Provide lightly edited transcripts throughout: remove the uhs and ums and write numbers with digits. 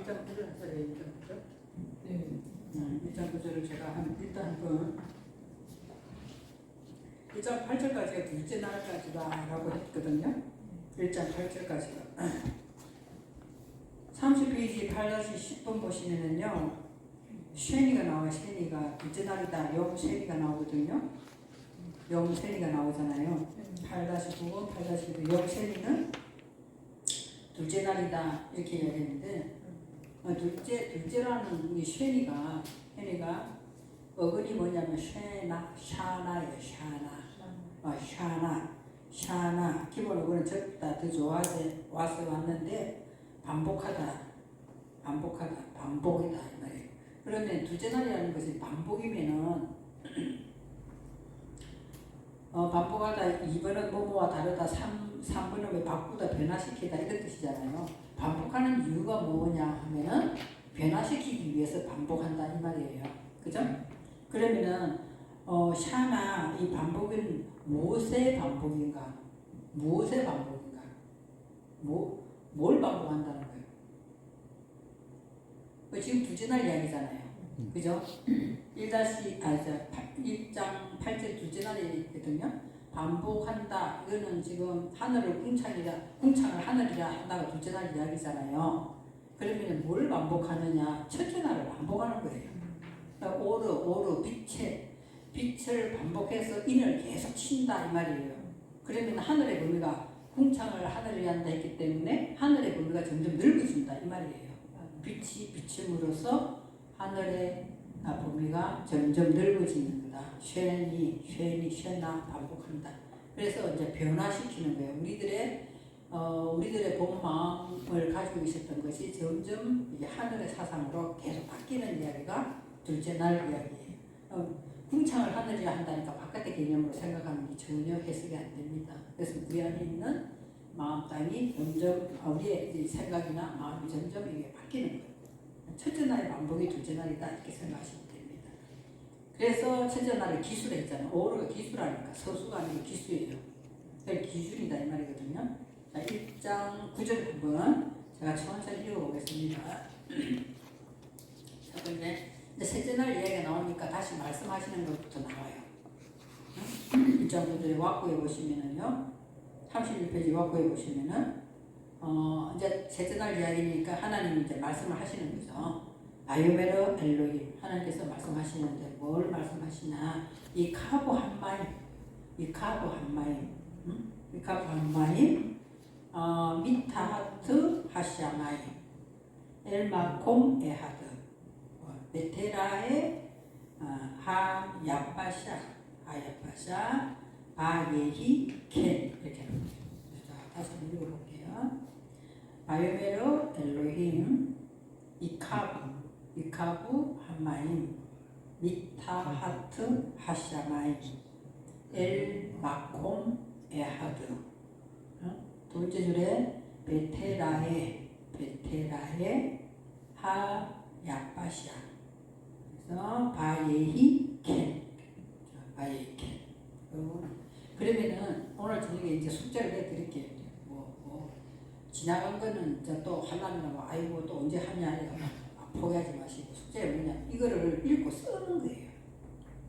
1.9절 짜리 1.9절? 네. 1.9절을 제가 일단 그 1.8절까지가 둘째 날까지다라고 했거든요. 1.8절까지가 30페이지 8-10번 보시면은요, 쉐니가 나와요. 쉐니가 둘째 날이다. 쉐니가 나오거든요. 쉐니가 나오잖아요. 8-9번, 8-9번 쉐니는 둘째 날이다 이렇게 이야기했는데, 둘째라는 이 쉐니가 어근이 뭐냐면 샤나예요. 샤나 기본 어근은 적다 더 좋아서 왔는데 반복이다 이 말이에요. 그러면 둘째 날이라는 것이 반복이면은 반복하다 2번은 뭐뭐와 다르다 3번은 왜 바꾸다 변화시키다 이런 뜻이잖아요. 반복하는 이유가 뭐냐 하면은 변화시키기 위해서 반복한다 이 말이에요. 그죠? 그러면은 샤나 이 반복은 무엇의 반복인가? 뭘 반복한다는 거예요? 지금 둘째 날 이야기잖아요. 그죠? 1장 8절 둘째 날이거든요. 반복한다. 이거는 지금 궁창을 하늘이라 한다가 둘째 날 이야기잖아요. 그러면 뭘 반복하느냐? 첫째 날을 반복하는 거예요. 오르 빛을 반복해서 인을 계속 친다 이 말이에요. 그러면 하늘의 범위가 궁창을 하늘이 한다 했기 때문에 하늘의 범위가 점점 넓어진다 이 말이에요. 빛이 비춤으로써 하늘의 범위가 점점 넓어지는 거다. 쉐나 반복한다. 그래서 이제 변화시키는 거예요. 우리들의 본 마음을 가지고 있었던 것이 점점 이제 하늘의 사상으로 계속 바뀌는 이야기가 둘째 날 이야기예요. 궁창을 하늘이라 한다니까 바깥의 개념으로 생각하는 게 전혀 해석이 안 됩니다. 그래서 우리 안에 있는 마음 땅이 점점 우리의 생각이나 마음이 점점 이게 바뀌는 거예요. 첫째 날의 반복이 둘째 날이다 이렇게 생각하시면 됩니다. 그래서 첫째 날을 기수라 했잖아요. 오르가 기수라니까 서수가 아니고 기수예요. 그러니까 기준이다 이 말이거든요. 자, 1장 9절 부분 제가 천천히 읽어보겠습니다. 첫 번째 셋째 날 이야기가 나오니까 다시 말씀하시는 것부터 나와요. 1장 9절에 왁구에 보시면은요, 31페이지 왁구에 보시면은 이제 셋째 날 이야기니까 하나님이 이제 말씀을 하시는 거죠. 바요메르 엘로힘 하나님께서 말씀하시는데 뭘 말씀하시나? 이 카브 한마임 미타하트 하샤마임 엘마콤 에하드 베테라의 하야파샤 바예히 켄 이렇게 합니다. 다시 한번 읽어볼게요. 바요메르 엘로힘 이카부 한마임 미타하트 하샤마임 엘마콤 에하드. 둘째 줄에 베테라의 하야파샤. 그래서 바예히 켄. 그러면은 오늘 저녁에 이제 숙제를 해드릴게요. 지나간 거는 이제 또 하려면 아이고 또 언제 하냐 포기하지 마시고 숙제가 뭐냐 이거를 읽고 쓰는 거예요.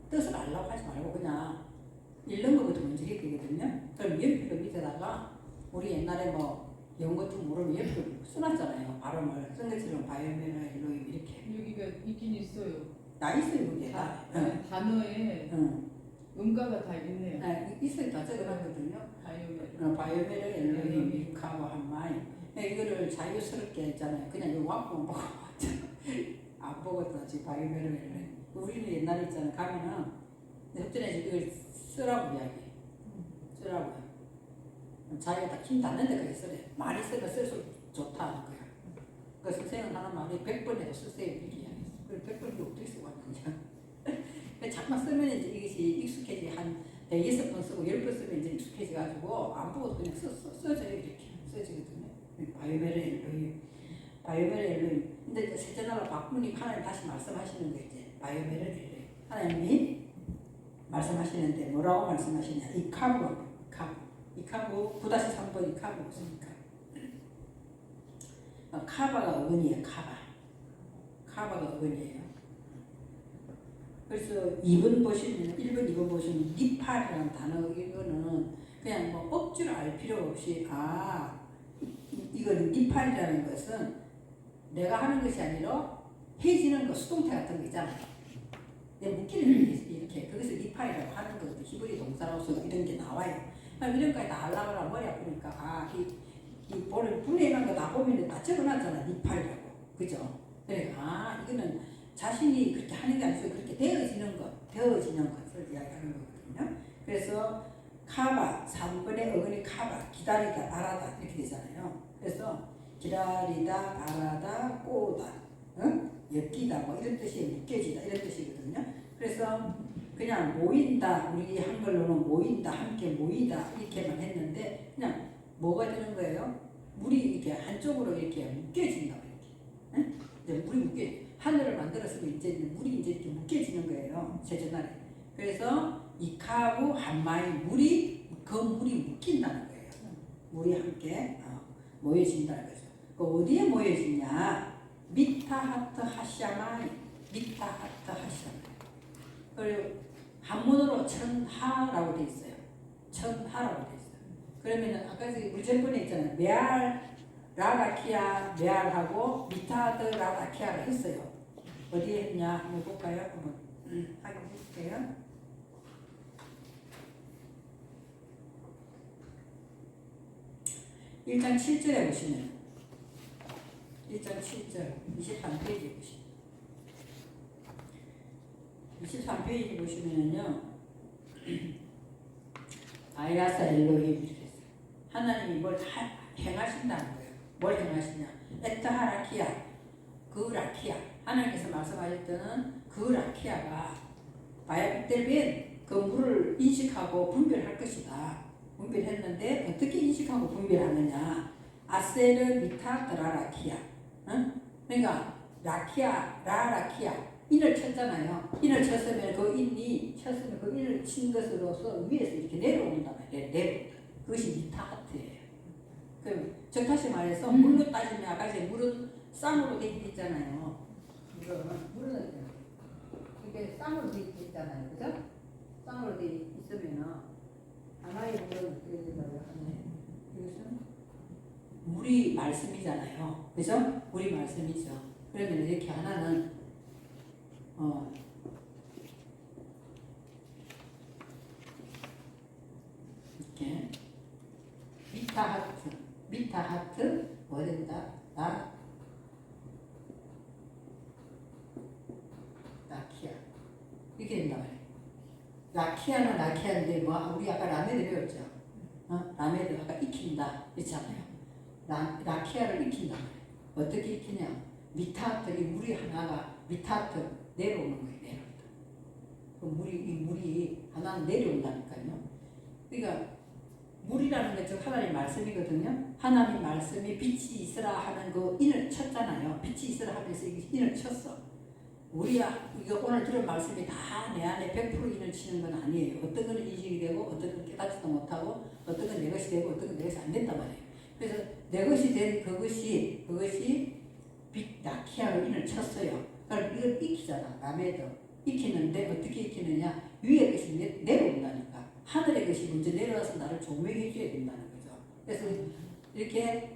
뜻을 알라고 하지 말고 그냥 읽는 것부터 먼저 해야 되거든요. 그럼 연필 밑에다가 우리 옛날에 영어 같은 거 모르면 연필 써놨잖아요. 발음을 쓴 것처럼 바이오메나 일로임 이렇게 여기가 있긴 있어요. 나 있어요 여기에 다. 단어에 음가가 다 있네요. 있어요. 다 적어놨거든요. 바이오메르 엘로힘 이카고 한마이. 이거를 자유스럽게 했잖아요. 그냥 이거 왕만 보고 안 보거든. 지금 바이오메르 엘로힘. 우리는 옛날에 있잖아요. 가면은 흡전해서 이걸 쓰라고 이야기해. 쓰라고요. 자기가 다 힘 닿는 데까지 쓰래. 많이 쓰면 쓸수록 좋다는 거야. 그 선생은 하는 말이 100번 해도 쓰세요 이렇게 이야기했어. 그걸 100번이 어떻게 쓰고 왔느냐. 잠깐 쓰면 이제 이것이 익숙해지 한 6번 쓰고 10번 쓰면 이제 익숙해져가지고 안 보고 그냥 써져요. 이렇게 써지거든요. 바이오메르 엘로힘. 근데 셋째 날로 바꾸니까 하나님 다시 말씀하시는 거 이제 바이오메르 엘로힘. 하나님이 말씀하시는데 뭐라고 말씀하시냐? 이카부 9-3번 이카부 무슨니까? 카바가 어머니야. 카바. 카바가 어근이에요. 그래서 2번 보시면 1번, 2번 보시면 니팔이라는 단어 이거는 그냥 뭐 억지로 알 필요 없이 이거는 니팔이라는 것은 내가 하는 것이 아니라 해지는 거 수동태 같은 거 있잖아요. 내 묶이는 게 이렇게 그것을 니팔이라고 하는 거거든. 히브리 동사로서 이런 게 나와요. 이런 거에 다 하려고 머리 아프니까 이 분해한 거 다 보면 다 적어놨잖아. 니팔이라고. 그죠? 그러니까 이거는 자신이 그렇게 하는 게 아니고 그렇게 되어지는 것을 이야기하는 거거든요. 그래서 카바 3번의 어근이 카바 기다리다 바라다 이렇게 되잖아요. 그래서 기다리다 바라다 꼬다 엮이다 뭐 이런 뜻이 묶여지다 이런 뜻이거든요. 그래서 그냥 모인다 우리 한글로는 모인다 함께 모이다 이렇게만 했는데 그냥 뭐가 되는 거예요? 물이 이렇게 한쪽으로 이렇게 묶여진다 이렇게. 이제 물이 묶여 하늘을 만들었으면 이제 물이 이제 이렇게 묶여지는 거예요. 제전날에. 그래서 이카부 한마이 물이 묶인다는 거예요. 물이 함께 모여진다는 거죠. 그 어디에 모여지냐? 미타하트 하샤마이 미타하트 하샤마이. 그리고 한문으로 천하라고 돼 있어요. 천하라고 돼 있어요. 그러면은 아까 우리 전번에 있잖아요. 메알 라라키아 메알하고 미타드 라라키아를 했어요. 어디에 했냐 한번 볼까요? 한번 확인해 볼게요. (1장 7절에) 보시면 1장 7절 23페이지 보시면 23페이지 보시면은요 아이라사 엘로힘 이렇게 했어요. 하나님이 뭘 행하신다는 거예요. 뭘 행하시냐? 에타하라키아 그 라키아 하나님께서 말씀하실 때는 그 라키아가 바야빅델벤 그 물을 인식하고 분별할 것이다. 분별했는데 어떻게 인식하고 분별하느냐? 아세르 미타드라라키아. 그러니까 라키아 라라키아 인을 쳤잖아요. 인을 쳤으면 그 인이 쳤으면 그 인을 친 것으로서 위에서 이렇게 내려온다 말이에요. 내려온다. 그것이 미타하트예요. 그럼 즉 다시 말해서 물로 따지면 아까 제 물은 쌍으로 되어 있잖아요. 물은 이게 쌍으로 되어 있잖아요. 그죠? 쌍으로 되어 있으면은 하나의 물은 어떻게 된다고 하네. 이것은 물이 말씀이잖아요. 그죠? 물이 말씀이죠. 그러면 이렇게 하나는 이렇게 미타하트 뭐 된다? 라키아 이렇게 된다 말이에요. 라키아는 라키아인데 뭐 우리 아까 라메드 배웠죠? 라메드 아까 익힌다 했잖아요. 라키아를 익힌다 말이에요. 어떻게 익히냐? 미타하트 이 물이 하나가 미타하트 내려오는 거예요. 내려온다. 그 물이 하나는 내려온다니까요. 그러니까 물이라는 게 즉 하나님 말씀이거든요. 하나님 말씀이 빛이 있으라 하는 그 인을 쳤잖아요. 빛이 있으라 하면서 인을 쳤어. 우리가 이거 오늘 들은 말씀이 다 내 안에 100% 인을 치는 건 아니에요. 어떤 건 인식이 되고 어떤 건 깨닫지도 못하고 어떤 건 내 것이 되고 어떤 건 내 것이 안 된단 말이에요. 그래서 내 것이 된 그것이 빛 라키아로 인을 쳤어요. 그러니까 이걸 익히잖아. 라메드 익히는데 어떻게 익히느냐? 위에 것이 내려온다니까. 하늘의 것이 먼저 내려와서 나를 조명해 줘야 된다는 거죠. 그래서 이렇게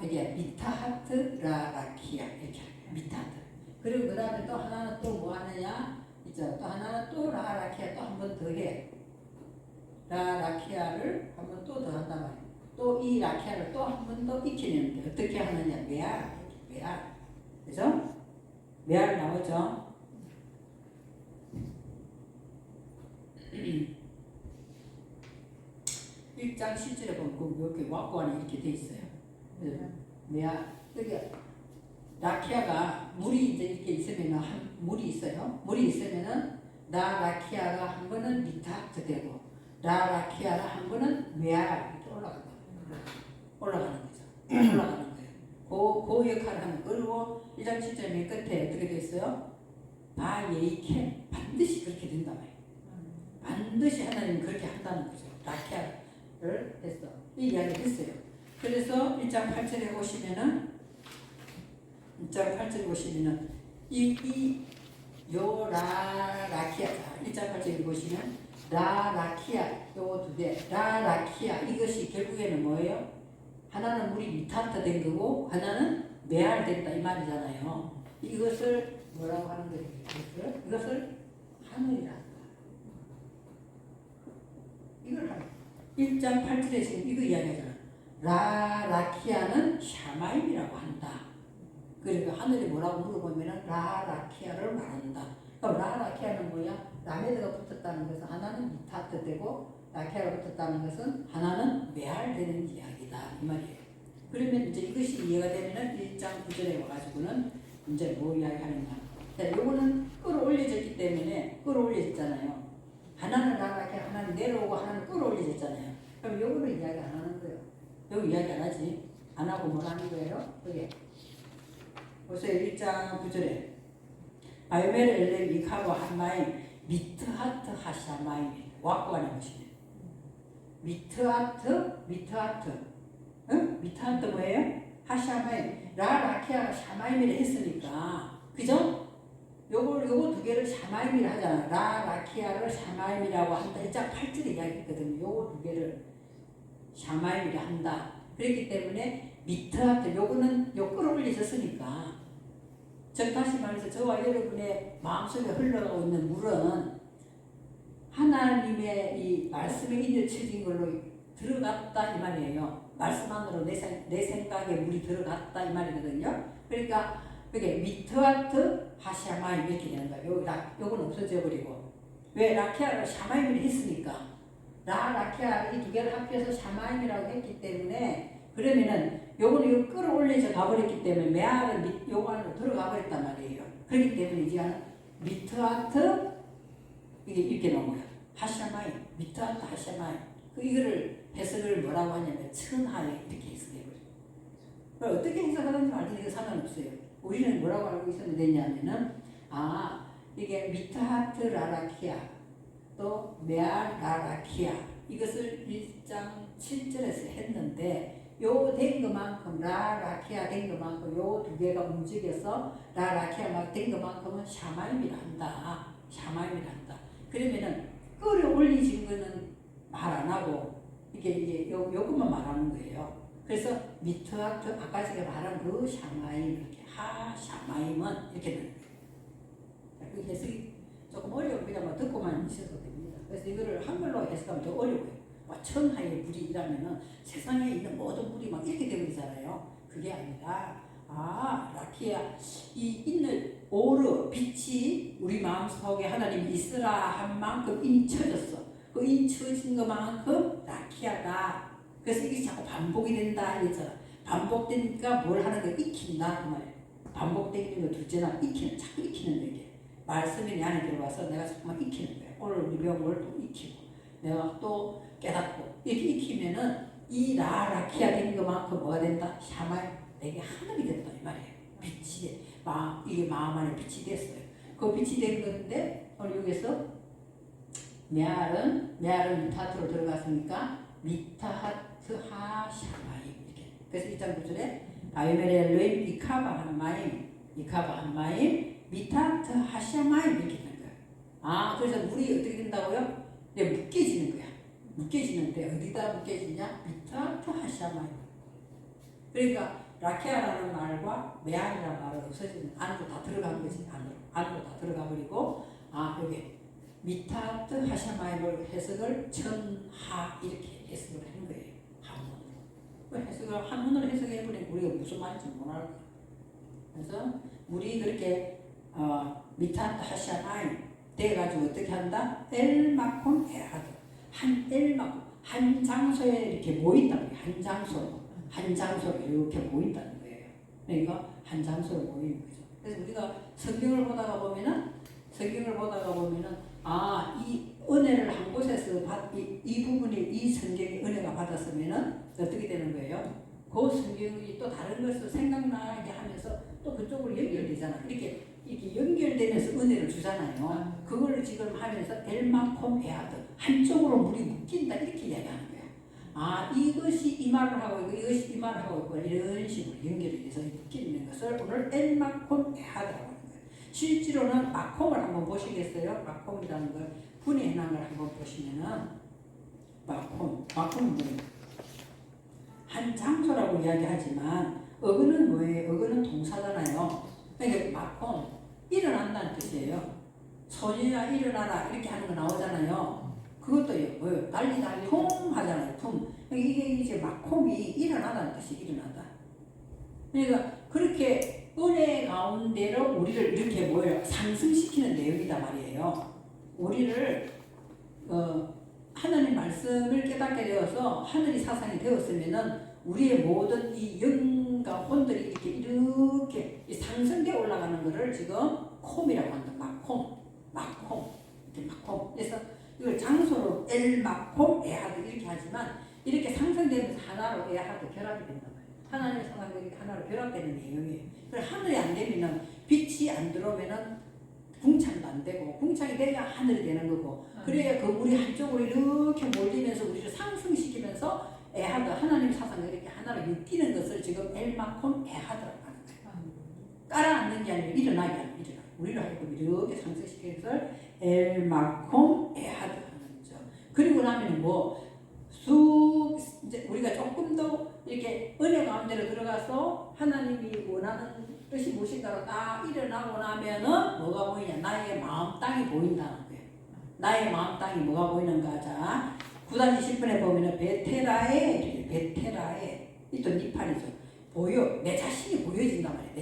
이게 미타하트 라라키아 이렇게 미타하트. 그리고 그 다음에 또 하나는 또 뭐 하느냐? 있죠. 또 하나는 또 라라키아 또 한 번 더 해. 라라키아를 한 번 또 더 한단 말이에요. 또 이 라키아를 또 한 번 더 익히는데 어떻게 하느냐? 메알. 그죠? 메알 나오죠? 1장 10절에 보면 이렇게 왁구 안에 이렇게 돼 있어요. 메알. 그게 라키아가 물이 이제 이렇게 있으면은 물이 있어요. 물이 있으면은 라키아가 한 번은 미타하트 되고 라키아가 한 번은 메알 이렇게 올라가는 거죠. 올라가는 거예요. 그 역할을 하는. 그리고 1장 7절 맨 끝에 어떻게 돼 있어요? 바예이켄 반드시 그렇게 된다 말이에요. 반드시 하나님은 그렇게 한다는 거죠. 라키아를 했어. 이 이야기를 했어요. 그래서 1장 8절에 보시면은 1장 8절 보시면은 요 라라키아 1장 8절 보시면 라라키아 요 두 개 라라키아 이것이 결국에는 뭐예요? 하나는 물이 미타트 된 거고 하나는 메알 됐다 이 말이잖아요. 이것을 뭐라고 하는 거예요? 이것을 하늘이라. 이걸 하늘. 1장 8절에 지금 이거 이야기하잖아. 라라키아는 샤마임이라고 한다. 그러니까 하늘이 뭐라고 물어보면은 라라키아를 말한다. 그럼 라라키아는 뭐야? 라메드가 붙었다는 것은 하나는 미타트 되고 라키아가 붙었다는 것은 하나는 메알되는 이야기다 이 말이에요. 그러면 이제 이것이 이해가 되면은 1장 9절에 와가지고는 이제 뭐 이야기하느냐? 자, 요거는 끌어올려졌기 때문에 끌어올려졌잖아요. 하나는 라라키아, 하나는 내려오고 하나는 끌어올려졌잖아요. 그럼 요거는 이야기 안 하는 거예요. 요거 이야기 안 하지. 안 하고 뭘 하는 거예요? 여기 보세요. 1장 9절에 바이멜 엘레 미카보 한마임 미트하트 하샤마임 와꾸 안에 보시네. 미트하트 응? 미트하트 뭐예요? 하샤마임 라라키아가 샤마임이라 했으니까 그죠? 요거 두 개를 샤마임이라 하잖아. 라라키아를 샤마임이라고 한다. 1장 8절에 이야기했거든요. 요거 두 개를 샤마임이라 한다. 그렇기 때문에 미트하트 요거는 요 끌어올리셨으니까 즉 다시 말해서 저와 여러분의 마음속에 흘러가고 있는 물은 하나님의 이 말씀에 인여쳐진 걸로 들어갔다 이 말이에요. 말씀 안으로 내 생각에 물이 들어갔다 이 말이거든요. 그러니까 이게 미트하트 하샤마임 이렇게 되는 거예요. 요건 없어져 버리고 왜 라키아를 샤마임을 했으니까 라키아 이 두 개를 합해서 샤마임이라고 했기 때문에 그러면은 요거는 요 끌어올려져 가버렸기 때문에 메알은 요거 안으로 들어가 버렸단 말이에요. 그렇기 때문에 이제 미트하트 이게 이렇게 나온 거야. 하샤마임 미트하트 하샤마임 이거를 해석을 뭐라고 하냐면 천하에 이렇게 해석해버려요. 그걸 어떻게 해석하는지 알지 상관없어요. 우리는 뭐라고 알고 있으면 되냐면은 이게 미트하트 라라키아 또 메알 라라키아 이것을 1장 7절에서 했는데 요 된 것만큼 라라키아 된 것만큼 요 두 개가 움직여서 라라키아 된 것만큼은 샤마임이라 한다. 샤마임이라 한다. 그러면은 끌어올리진 거는 말 안 하고 이게 요것만 말하는 거예요. 그래서 미트하트 아까 제가 말한 그 샤마임 이렇게 하샤마임은 이렇게 되는 거예요. 그 해석이 조금 어려워 그냥 듣고만 있어도 됩니다. 그래서 이거를 한글로 해석하면 더 어려워요. 천하의 물이라면은 세상에 있는 모든 물이 막 이렇게 되버리잖아요. 그게 아니라 라키아 이 있는 오르 빛이 우리 마음속에 하나님이 있으라 한 만큼 인쳐졌어. 그 인쳐진 것만큼 라키아다. 그래서 이게 자꾸 반복이 된다 이랬잖아. 반복되니까 뭘 하는 거야? 익힌다 그 말이야. 반복되는 거 둘째나 자꾸 익히는 거 이게. 말씀이 내 안에 들어와서 내가 자꾸만 익히는 거야. 오늘 우리 배운 또 익히고 내가 또 깨닫고 이렇게 익히면은 이 라키아 된 것만큼 뭐가 된다? 샤마임 내게 하늘이 됐다 이 말이에요. 빛이 이게 마음 안에 빛이 됐어요. 그 빛이 된 건데 오늘 여기서 메알은 미타트로 들어갔으니까 미타하트 하샤마임 이렇게. 그래서 1장 9절에 바이메렐로임 이카바 한마임 미타트 하샤마임 이렇게 되는 거예요. 그래서 물이 어떻게 된다고요? 묶여지는 거야. 묶여지는데 어디다 묶여지냐? 미타트 하샤마임. 그러니까 라키아라는 말과 메알이라는 말은 없어지는 안으로 다 들어간 거지. 안으로 다 들어가 버리고 여기 미타트 하샤마임을 해석을 천하 이렇게 해석을 하는 거예요. 한문으로. 그 해석을 한문으로 해석해버리면 우리가 무슨 말인지 못 알아. 그래서 우리 그렇게 미타트 하샤마임 돼가지고 어떻게 한다? 엘마콘 에하드 한 장소에 이렇게 모인다는 거예요. 한 장소로 이렇게 모인다는 거예요. 그러니까 한 장소로 모이는 거죠. 그래서 우리가 성경을 보다가 보면은 이 은혜를 한 곳에서 이 부분이 이 성경의 은혜가 받았으면은 어떻게 되는 거예요? 그 성경이 또 다른 것을 생각나게 하면서 또 그쪽으로 연결되잖아. 이렇게 연결되면서 은혜를 주잖아요. 그걸 지금 하면서 엘마콤 에아드 한쪽으로 물이 묶인다 이렇게 이야기하는 거예요. 아 이것이 이 말을 하고 있고 이것이 이 말을 하고 있고 이런 식으로 연결이 돼서 묶이는 것을 오늘 엘마콤 에하드라고 하는 거예요. 실제로는 마콤을 한번 보시겠어요? 마콤이라는 걸 분해해 놓은 걸 한번 보시면은 마콤은 뭐예요? 한 장소라고 이야기하지만 어근은 뭐예요? 어근은 동사잖아요. 그러니까 마콤 일어난다는 뜻이에요. 소녀야 일어나라 이렇게 하는 거 나오잖아요. 그것도 뭐예요? 달리다 통 하잖아요. 통. 이게 이제 마콤이 일어나다는 뜻이 일어나다. 그러니까 그렇게 은혜 가운데로 우리를 이렇게 뭐예요? 상승시키는 내용이다 말이에요. 우리를 하나님 말씀을 깨닫게 되어서 하늘이 사상이 되었으면은 우리의 모든 이 영과 혼들이 이렇게 상승되어 올라가는 것을 지금 콤이라고 한다. 마콤. 그래서 이걸 장소로 엘마콤 에하드 이렇게 하지만 이렇게 상승되면서 하나로 에하드 결합이 된단 말이에요. 하나님의 상황과 이렇게 하나로 결합되는 내용이에요. 그래서 하늘이 안 되면은 빛이 안 들어오면은 궁창도 안 되고 궁창이 돼야 하늘이 되는 거고 그래야 그 우리 한쪽으로 이렇게 몰리면서 우리를 상승시키면서 에하드 하나님 사상을 이렇게 하나로 엮이는 것을 지금 엘마콤 에하드라고 하는 거예요. 깔아앉는 게 아니라 일어나게 하는 일어나. 우리를 하여금 이렇게 상승시키는 것을 엘마콤 에하드 하는 거죠. 그리고 나면 이제 우리가 조금 더 이렇게 은혜 가운데로 들어가서 하나님이 원하는 뜻이 무엇인가로 딱 일어나고 나면은 뭐가 보이냐? 나의 마음 땅이 보인다는 거예요. 나의 마음 땅이 뭐가 보이는가? 자, 9-10분에 보면은 베테라에 이 또 니팔이죠. 내 자신이 보여진단 말이에요.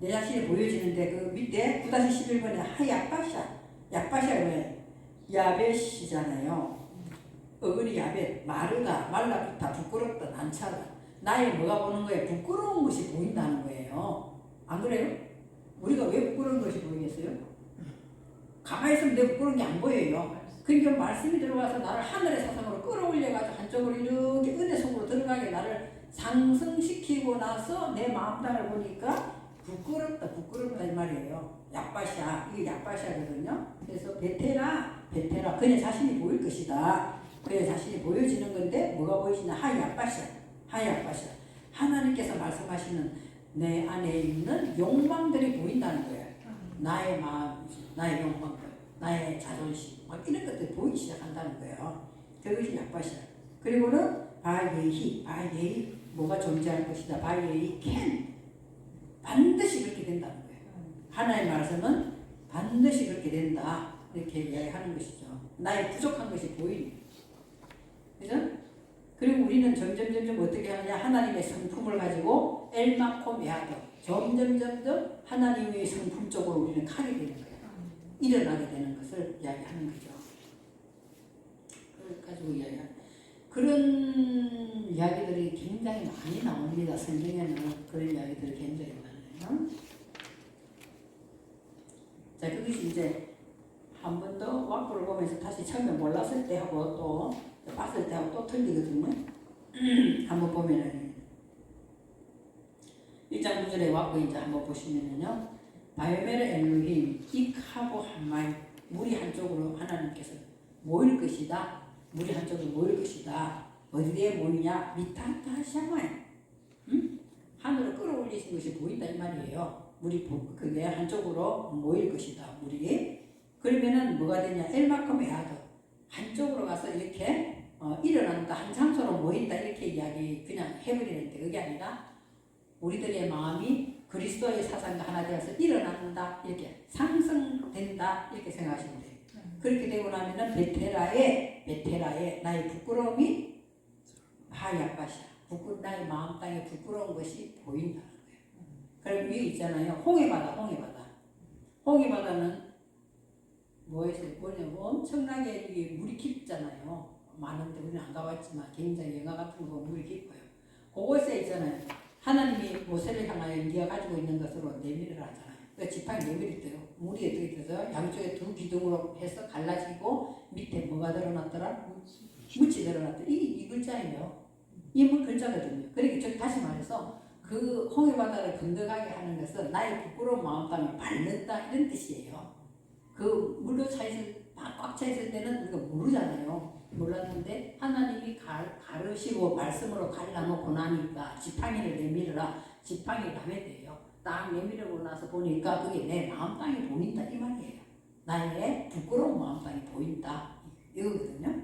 내 자신이 보여지는데 그 밑에 9-11번에 약바샤 왜 야벳이잖아요. 어근이 야벳, 마르다, 말라붙다, 부끄럽다, 난차다. 나의 뭐가 보는 거예요? 부끄러운 것이 보인다는 거예요. 안 그래요? 우리가 왜 부끄러운 것이 보이겠어요? 가만히 있으면 내 부끄러운 게 안 보여요. 그러니까 말씀이 들어와서 나를 하늘의 사상으로 끌어올려가지고 한쪽으로 이렇게 은혜 속으로 들어가게 나를 상승시키고 나서 내 마음 땅을 보니까 부끄럽다 이 말이에요. 약바샤, 이게 약바샤거든요. 그래서 베테라, 그녀 자신이 보일 것이다. 그녀 자신이 보여지는 건데 뭐가 보이시나? 하약바샤. 하나님께서 말씀하시는 내 안에 있는 욕망들이 보인다는 거예요. 나의 마음, 나의 욕망들, 나의 자존심, 막 이런 것들이 보이기 시작한다는 거예요. 그것이 약바샤. 그리고는 바예히, 뭐가 존재할 것이다. 바예히 캔. 반드시 그렇게 된다는 거예요. 하나님의 말씀은 반드시 그렇게 된다. 이렇게 이야기하는 것이죠. 나의 부족한 것이 보이는. 그죠? 그리고 우리는 점점 어떻게 하느냐? 하나님의 성품을 가지고 엘마콤 에하드. 점점 하나님의 성품 쪽으로 우리는 가게 되는 거예요. 일어나게 되는 것을 이야기하는 거죠. 그걸 가지고 이야기하는 그런 이야기들이 굉장히 많이 나옵니다. 성경에는 그런 이야기들이 굉장히 많아요. 자, 그것이 이제 한 번 더 와꾸를 보면서 다시 처음에 몰랐을 때하고 또 봤을 때하고 또 틀리거든요. 한번 보면은 1장 9절에 와꾸 이제 한번 보시면은요. 바요메르 엘루힘 이카보 한마이 물이 한쪽으로 하나님께서 모일 것이다. 물이 한쪽으로 모일 것이다. 어디에 모이냐? 미타타 샤마이. 하늘을 끌어올리신 것이 보인다 이 말이에요. 물이 그게 한쪽으로 모일 것이다. 물이. 그러면은 뭐가 되냐? 엘마콤 에하드. 한쪽으로 가서 이렇게 일어난다. 한 장소로 모인다. 이렇게 이야기 그냥 해버리는데 그게 아니라 우리들의 마음이 그리스도의 사상과 하나 되어서 일어난다. 이렇게 상승된다. 이렇게 생각하시면 돼요. 그렇게 되고 나면은 베테라에 나의 부끄러움이 하야바샤. 나의 마음 땅에 부끄러운 것이 보인다는 거예요. 그리고 위에 있잖아요. 홍해바다는 뭐냐면 엄청나게 이게 물이 깊잖아요. 많은데 우리는 안 가봤지만 굉장히 영화 같은 거 물이 깊어요. 그곳에 있잖아요. 하나님이 모세를 향하여 네가 가지고 있는 것으로 내밀으라 하잖아요. 그 지팡이 내밀었대요. 물이 어떻게 돼서 양쪽에 두 기둥으로 해서 갈라지고 밑에 뭐가 드러났더라? 묻이 드러났더라. 이 글자예요. 이 물 글자거든요. 그러니까 저기 다시 말해서 그 홍해바다를 건너가게 하는 것은 나의 부끄러운 마음 땅에 밟는다 이런 뜻이에요. 그 물로 꽉 차 있을 때는 우리가 모르잖아요. 몰랐는데 하나님이 가르시고 말씀으로 갈라놓고 나니까 지팡이를 내밀어라. 지팡이 남에 돼요. 딱 내밀고 나서 보니까 그게 내 마음땅이 보인다 이 말이에요. 나의 부끄러운 마음땅이 보인다 이거거든요.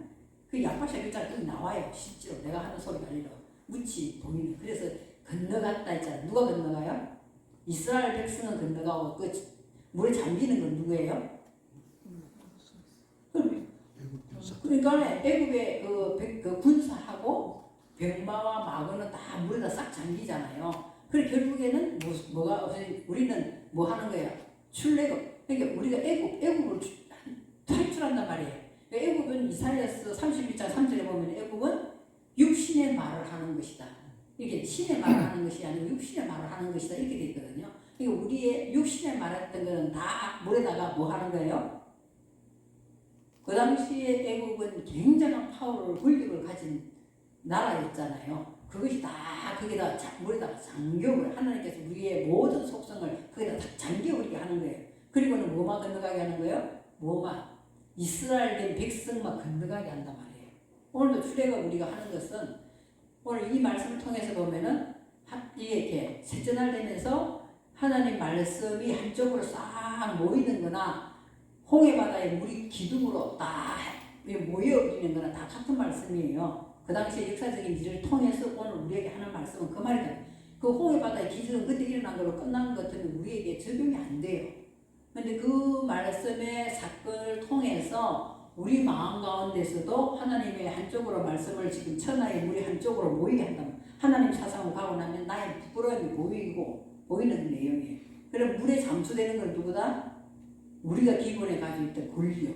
그 약박샤 글자가 여기 나와요. 실제로 내가 하는 소리가 아니라 무치 보이는. 그래서 건너갔다 했잖아. 누가 건너가요? 이스라엘 백성은 건너가고 그 물에 잠기는 건 누구예요? 그러니까 애굽의 그 군사하고 병마와 마거는 다 물에다 싹 잠기잖아요. 그래 결국에는 뭐가 우리는 뭐 하는 거야? 출애굽. 그러니까 우리가 애굽을 탈출한단 말이에요. 애굽은 이사야서 31장 3절에 보면 애굽은 육신의 말을 하는 것이다. 이게 신의 말을 하는 것이 아니고 육신의 말을 하는 것이다 이렇게 돼 있거든요. 그러니까 우리의 육신의 말했던 거는 다 물에다가 뭐 하는 거예요? 그 당시에 애국은 굉장한 파워를 권력을 가진 나라였잖아요. 그것이 다 거기다 물에다가 잠겨버려. 하나님께서 우리의 모든 속성을 거기다 다 잠겨버리게 하는 거예요. 그리고는 뭐만 건너가게 하는 거예요? 뭐만 이스라엘된 백성만 건너가게 한단 말이에요. 오늘도 출애굽 우리가 하는 것은 오늘 이 말씀을 통해서 보면은 이게 이렇게 셋째 날 되면서 하나님 말씀이 한쪽으로 싹 모이는 거나 홍해바다에 물이 기둥으로 딱 모여있는 거나 다 같은 말씀이에요. 그 당시에 역사적인 일을 통해서 오늘 우리에게 하는 말씀은 그 말이다. 그 홍해바다의 기둥은 그때 일어난 걸로 끝난 것 같으면 우리에게 적용이 안 돼요. 근데 그 말씀의 사건을 통해서 우리 마음 가운데서도 하나님의 한쪽으로 말씀을 지금 천하의 물이 한쪽으로 모이게 한다면 하나님 사상으로 가고 나면 나의 부끄러움이 보이는 내용이에요. 그럼 물에 잠수되는 건 누구다? 우리가 기본에 가지고 있던 권력,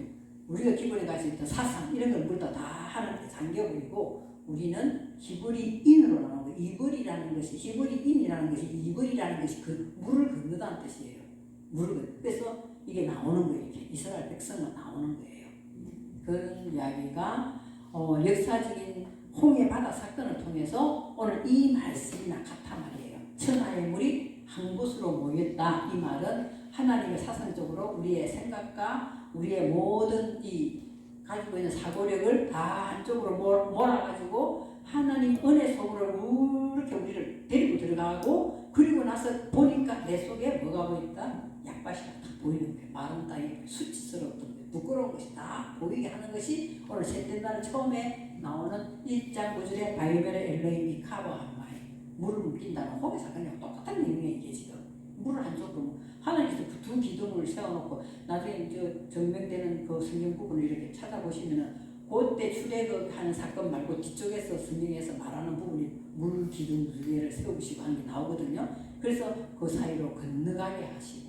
우리가 기본에 가지고 있던 사상 이런 걸 물다 다 하나님께 잠겨버리고 우리는 히브리인으로 나오는 거예요. 이불이라는 것이 히브리인이라는 것이 이불이라는 것이 그 물을 건너다는 뜻이에요. 그래서 이게 나오는 거예요. 이렇게 이스라엘 백성만 나오는 거예요. 그런 이야기가 역사적인 홍해 바다 사건을 통해서 오늘 이 말씀이 같아 말이에요. 천하의 물이 한 곳으로 모였다. 이 말은 하나님의 사상적으로 우리의 생각과 우리의 모든 이 가지고 있는 사고력을 다 한쪽으로 몰아가지고 하나님 은혜 속으로 이렇게 우리를 데리고 들어가고 그리고 나서 보니까 내 속에 뭐가 보인다? 약바시가 딱 보이는 거예요. 마른 땅이 수치스럽던 부끄러운 것이 다 보이게 하는 것이 오늘 셋째 날 처음에 나오는 1장 9절에 바이벨의 엘로힘이 카버한마이 물을 묶인다는 홍해 사건이랑 똑같은 내용이에요. 이게 지금 물을 한쪽으로 하나님께서 두 기둥을 세워놓고 나중에 증명되는 그 성경 부분을 이렇게 찾아보시면은 그때 출애굽하는 사건 말고 뒤쪽에서 성경에서 말하는 부분이 물 기둥 두 개를 세우시고 하는 게 나오거든요. 그래서 그 사이로 건너가게 하시고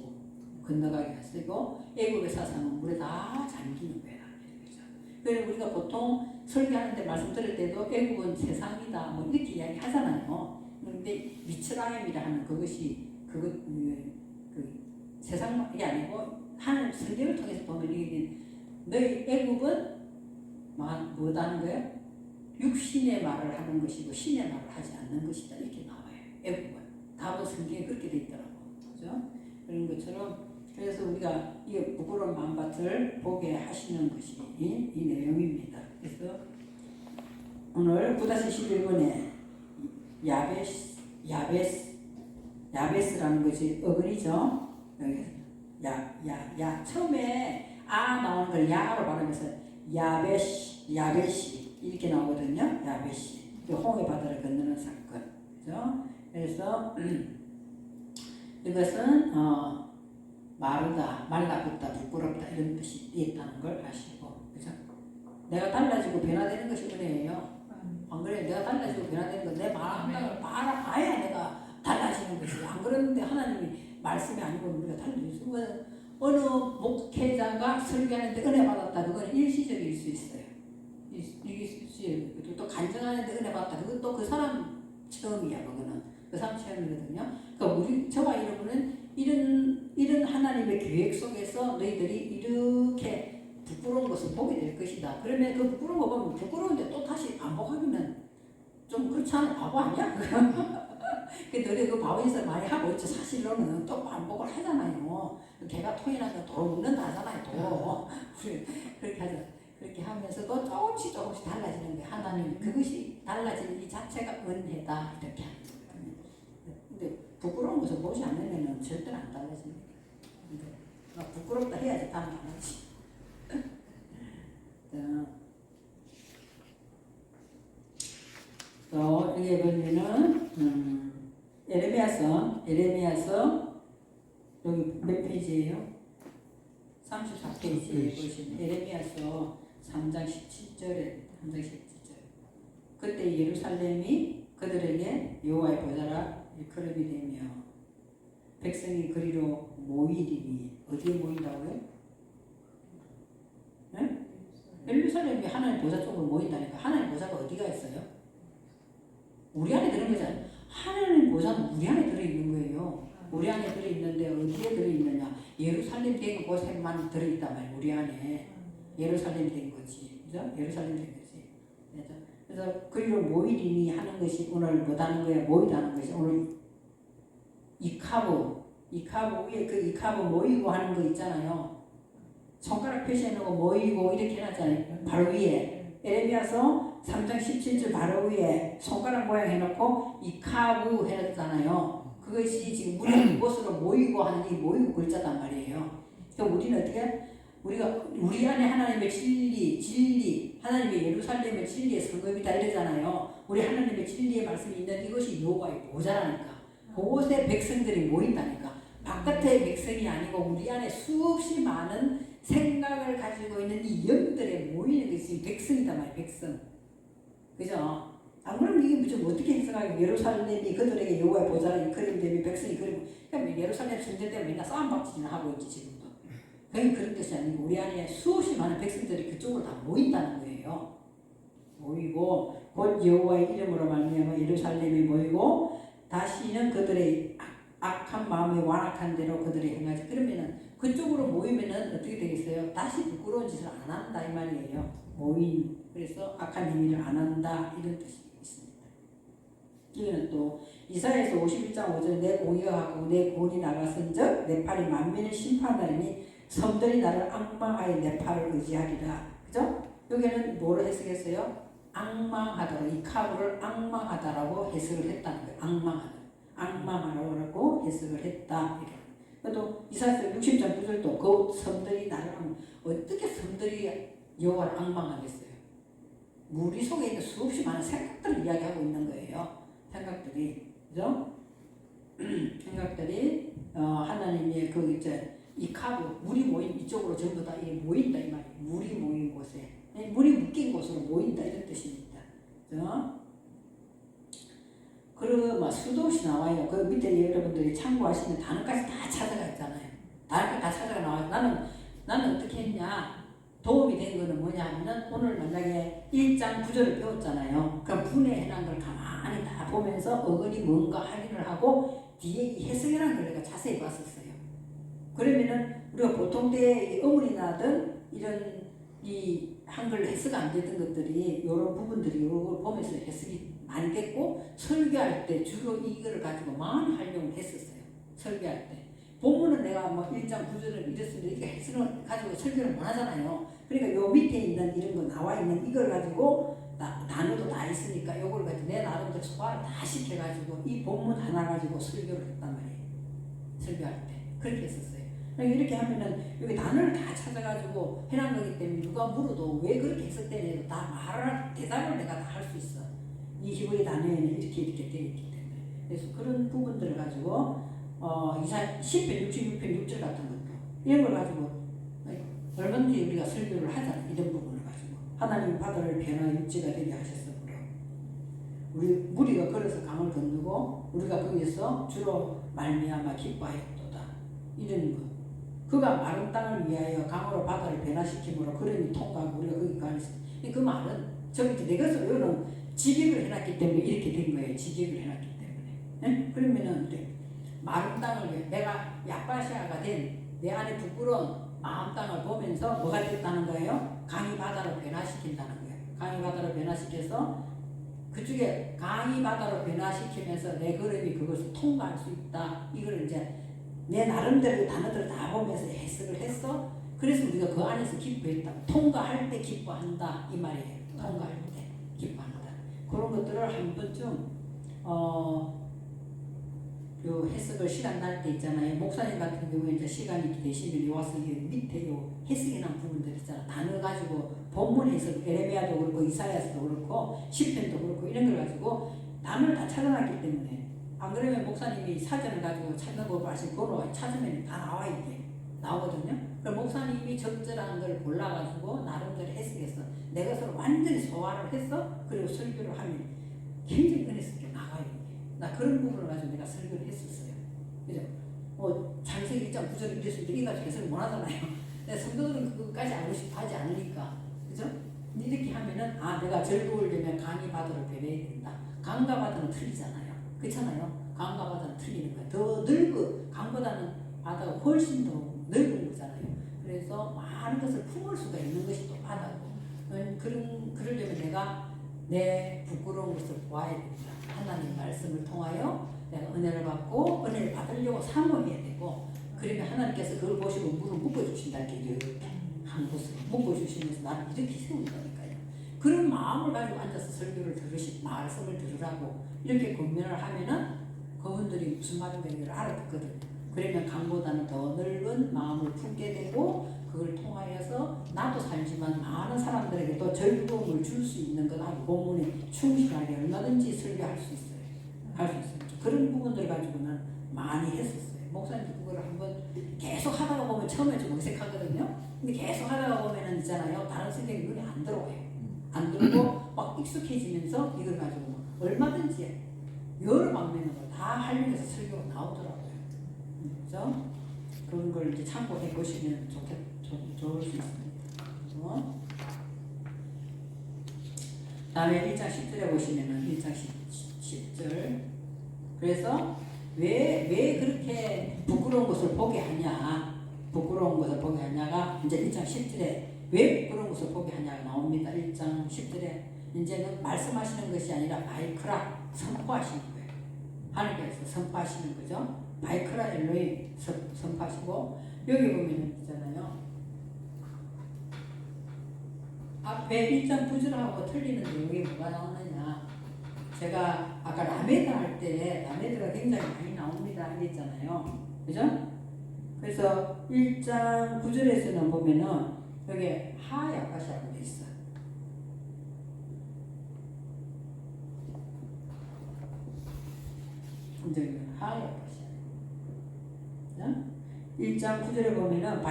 애굽의 사상은 물에 다 잠기는 거예요. 그래서 우리가 보통 설교하는데 말씀 들을 때도 애굽은 세상이다 뭐 이렇게 이야기 하잖아요. 그런데 미츠라임이라 하는 그것이 그 세상이 아니고 하나님 성경을 통해서 보면 이게 너희 애굽은 뭐다는 거예요? 육신의 말을 하는 것이고 신의 말을 하지 않는 것이다 이렇게 나와요. 애굽은 다른 성경에 그렇게 돼 있더라고, 그죠? 그런 것처럼 그래서 우리가 이 부끄러운 마음밭을 보게 하시는 것이 이 내용입니다. 그래서 오늘 9-11번에 야베스라는 것이 어근이죠. 처음에 나오는 걸 야로 발음해서 야베시 이렇게 나오거든요. 야베시 홍해 바다를 건너는 사건, 그죠? 그래서 이것은 마르다, 말라붙다, 부끄럽다 이런 뜻이 있다는 걸 아시고, 그죠? 내가 달라지고 변화되는 것이 은혜예요. 안 그래? 내가 달라지고 변화되는 건 내 마음을 봐야 내가 달라지는 것이. 안 그러는데 하나님이 말씀이 아니고 우리가 달라지고 어느 목회자가 설교하는데 은혜 받았다. 그건 일시적일 수 있어요. 또 간증하는데 은혜 받았다. 그것도 그 사람 체험이야. 그거는 그 사람 체험이거든요. 그러니까 저와 여러분은 이런 하나님의 계획 속에서 너희들이 이렇게 부끄러운 것을 보게 될 것이다. 그러면 그 부끄러운 거 보면 부끄러운데 또 다시 반복하면 좀 그렇지 않아? 바보 아니야? 너희 그 바보 짓을 많이 하고 있지. 사실로는 또 반복을 하잖아요. 개가 토해나서 도로 묻는다 하잖아요. 도로. 그렇게 하죠. 그렇게 하면서도 조금씩 조금씩 달라지는 거예요. 하나님 그것이 달라지는 이 자체가 은혜다 이렇게 하는 거예요. 근데 부끄러운 것을 보지 않으면 절대로 안 달라집니다. 근데 부끄럽다 해야지 다른 안 하지. 또 여기 보면은 에레미야서 여기 몇 페이지예요? 34페이지에 보시면 에레미야서 3장 17절에 3장 17절 그때 예루살렘이 그들에게 여호와의 보좌라 일컬음이 되며 백성이 그리로 모이리니 어디에 모인다고요? 네? 예루살렘이 하나님 보좌 쪽으로 모인다니까. 하나님 보좌가 어디가 있어요? 우리 안에 들은 거잖아요. 하나님 보좌는 우리 안에 들어있는 거예요. 우리 안에 들어있는데 어디에 들어있느냐? 예루살렘 된 곳에만 들어있단 말이에요. 우리 안에 예루살렘 된 거지, 그죠? 예루살렘 된 거지. 그래서 그리로 모이리니 하는 것이 오늘 뭐다는 거야? 모이다는 것이 오늘 이카브 위에 그 이카브 모이고 하는 거 있잖아요. 손가락 표시해놓고 모이고 이렇게 해놨잖아요. 바로 위에 에레미야서 3장 17절 바로 위에 손가락 모양 해놓고 이카브 해놨잖아요. 그것이 지금 우리 곳으로 모이고 하는 이 모이고 글자단 말이에요. 그러니까 우리는 어떻게? 우리 안에 하나님의 진리, 하나님의 예루살렘의 진리의 성읍이다 이러잖아요. 우리 하나님의 진리의 말씀이 있는 이것이 여호와의 보좌라니까. 그곳에 백성들이 모인다니까. 바깥의 백성이 아니고 우리 안에 수없이 많은 생각을 가지고 있는 이 영들에 모이는 것이 백성이단 말이에요. 백성. 그죠? 안 그러면 이게 좀 어떻게 해석하게 예루살렘이 그들에게 여호와의 보좌라 일컬음이 되며 백성이 그리고 그러니까 예루살렘 성전 때문에 맨날 싸움박질을 하고 있지 지금도. 그런 뜻이 아니고 우리 안에 수없이 많은 백성들이 그쪽으로 다 모인다는 거예요. 모이고 곧 여호와의 이름으로 말미암아 예루살렘이 모이고 다시는 그들의 악한 마음에 완악한 대로 그들이 행하지. 그러면은 그쪽으로 모이면은 어떻게 되겠어요? 다시 부끄러운 짓을 안 한다 이 말이에요. 모임. 그래서 악한 행위를 안 한다 이런 뜻이 있습니다. 이거는 또 이사야서 51장 5절 내 공의가 가고 내 구원이 나갔은즉 내 팔이 만민을 심판하리니 섬들이 나를 앙망하여 내 팔을 의지하리라. 그죠? 여기는 뭐를 해석했어요? 앙망하다. 이 카브를 앙망하다라고 해석을 했다는 거예요. 앙망하다. 앙망하라고 해석을 했다. 또 이사야서 60장 9절도 그 섬들이 나를 어떻게 섬들이 여호와를 앙망하겠어요? 무리 속에 있는 수없이 많은 생각들을 이야기하고 있는 거예요. 생각들이, 그죠? 생각들이 하나님의 그 이제 이 카브 물이 모인 이쪽으로 전부 다 모인다 이 말이에요. 물이 모인 곳에 물이 묶인 곳으로 모인다 이런 뜻입니다. 그죠? 그리고 막 수도 없이 나와요. 그 밑에 여러분들이 참고하시는 단어까지 다 찾아가 있잖아요. 단어까지 다 찾아가 나와요. 나는 어떻게 했냐? 도움이 된 거는 뭐냐 하면은 오늘 만약에 1장 9절을 배웠잖아요. 그럼 분해해놓은 걸 가만히 다 보면서 어근이 뭔가 확인을 하고 뒤에 이 해석이라는 걸 내가 자세히 봤었어요. 그러면은 우리가 보통 때 어문이 나든 이런 이 한글 해석 안 되던 것들이 이런 부분들이 이걸 보면서 해석이 많이 됐고 설교할 때 주로 이거를 가지고 많이 활용을 했었어요. 설교할 때. 본문은 내가 뭐 1장 9절을 이랬으면 이렇게 해석을 가지고 설교를 못 하잖아요. 그러니까 요 밑에 있는 이런 거 나와 있는 이걸 가지고 단어도 다 있으니까 요걸 가지고 내 나름대로 소화를 다 시켜가지고 이 본문 하나 가지고 설교를 했단 말이에요. 설교할 때. 그렇게 했었어요. 이렇게 하면은 여기 단어를 다 찾아가지고 해놓은 거기 때문에 누가 물어도 왜 그렇게 했었대니 다 말을 대답을 내가 다 할 수 있어. 이 히브리 단어에는 이렇게 되어 있기 때문에. 그래서 그런 부분들을 가지고 이사 10편 66편 6절 같은 것도 이런 걸 가지고 얼마든지 우리가 설교를 하잖아요. 이런 부분을 가지고 하나님 바다를 변화 육지가 되게 하셨으므로 우리 무리가 걸어서 강을 건너고 우리가 거기서 주로 말미암아 기뻐하였도다. 이런 거. 그가 마른 땅을 위하여 강으로 바다를 변화시키므로 그러니 통과하고 우리가 거기 가있어. 그 말은 저기 내 것을 이거는 직역을 해놨기 때문에 이렇게 된 거예요. 직역을 해놨기 때문에. 네? 그러면은 마른 땅을 위해 내가 약바시아가 된 내 안에 부끄러운 마음 땅을 보면서 뭐가 됐다는 거예요? 강이 바다로 변화시킨다는 거예요. 강이 바다로 변화시켜서 그쪽에 강이 바다로 변화시키면서 내 걸음이 그것을 통과할 수 있다. 이걸 이제 내 나름대로 단어들을 다 보면서 해석을 했어. 그래서 우리가 그 안에서 기뻐했다. 통과할 때 기뻐한다 이 말이에요. 통과할 때 기뻐한다. 그런 것들을 한 번쯤 요 해석을 시간 날 때 있잖아요. 목사님 같은 경우에 이제 시간이 되시면 와서 밑에 요 해석이 난 부분들 있잖아. 단어 가지고 본문 해석 에레미야도 그렇고 이사야서도 그렇고 시편도 그렇고 이런 걸 가지고 단어를 다 찾아놨기 때문에 안 그러면 목사님이 사전을 가지고 찾는 법을 아시고 그걸 찾으면 다 나와 있게 나오거든요. 그럼 목사님이 적절한 걸 골라가지고 나름대로 해석해서 내 것을 완전히 소화를 해서 그리고 설교를 하면 굉장히 은혜스럽게 나가요. 나 그런 부분을 가지고 내가 설교를 했었어요. 그죠? 장세기 1장 9절을 이랬을 이 가지고 해석을 못 하잖아요. 성도들은 그거까지 알고 싶어 하지 않으니까. 그죠? 이렇게 하면은 내가 즐거우려면 강의 바다로 배워야 된다. 강과 바다는 틀리잖아요. 그렇잖아요. 강과 바다는 틀리는 거야. 더 강보다는 바다가 훨씬 더 넓은 거잖아요. 그래서 많은 것을 품을 수가 있는 것이 또 바다고. 그러려면 내가 내 부끄러운 것을 보아야 된다. 하나님 말씀을 통하여 내가 은혜를 받고 은혜를 받으려고 사모해야 되고, 그러면 하나님께서 그걸 보시고 물을 묶어주신다. 이렇게 한 곳으로 묶어주시면서 나를 이렇게 세운다니까요. 그런 마음을 가지고 앉아서 설교를 말씀을 들으라고 이렇게 권면을 하면은 그분들이 무슨 말인가 이걸 알아듣거든요. 그러면 강보다는 더 넓은 마음을 품게 되고, 그걸 통하여서 나도 살지만 많은 사람들에게도 즐거움을 줄 수 있는 것 하고 본문에 충실하게 얼마든지 설교할 수 있어요. 할 수 있어요. 그런 부분들 가지고는 많이 했었어요. 목사님도 그걸 한번 계속 하다가 보면 처음에 좀 어색하거든요. 근데 계속 하다가 보면은 있잖아요. 다른 성경이 눈에 안 들어와요. 안 들고 막 익숙해지면서 이걸 가지고 얼마든지 여러 방면으로 다 활용해서 설교가 나오더라고요. 그죠? 그런 걸 이제 참고해 보시면 좋을 수 있습니다. 다음에 1장 10절에 보시면은 1장 10절. 그래서 왜 그렇게 부끄러운 것을 보게 하냐? 부끄러운 것을 보게 하냐가 이제 1장 10절에 왜 부끄러운 것을 보게 하냐가 나옵니다. 1장 10절에 이제는 말씀하시는 것이 아니라 바이크라 선포하시는 거예요. 하나님께서 선포하시는 거죠. 바이크라 엘로힘 선포하시고, 여기 보면 있잖아요. 앞에 1장 9절하고 틀리는 내용이 뭐가 나오느냐. 제가 아까 라메드 할 때 라메드가 굉장히 많이 나옵니다 했잖아요. 그죠? 그래서 1장 9절에서는 보면은 여기 하야파샤라고 돼 있어. 이제 하야파샤. 1장 9절에 보면은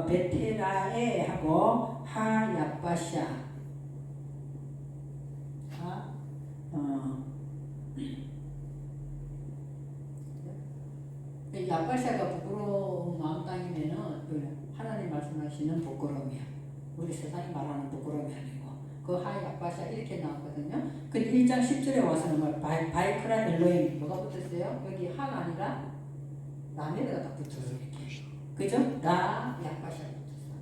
베테라에 하고 하야파샤. 야파샤가 부끄러운 마음 땅이면은 하나님 말씀하시는 부끄러움이야. 우리 세상이 말하는 부끄러움이 아니고 그 하야파샤 이렇게 나왔거든요. 근데 1장 10절에 와서는 바이크라 엘로힘 뭐가 붙었어요? 여기 하가 아니라 라메드가 딱 붙었어요. 이렇게. 그죠? 라 야파샤 붙었어.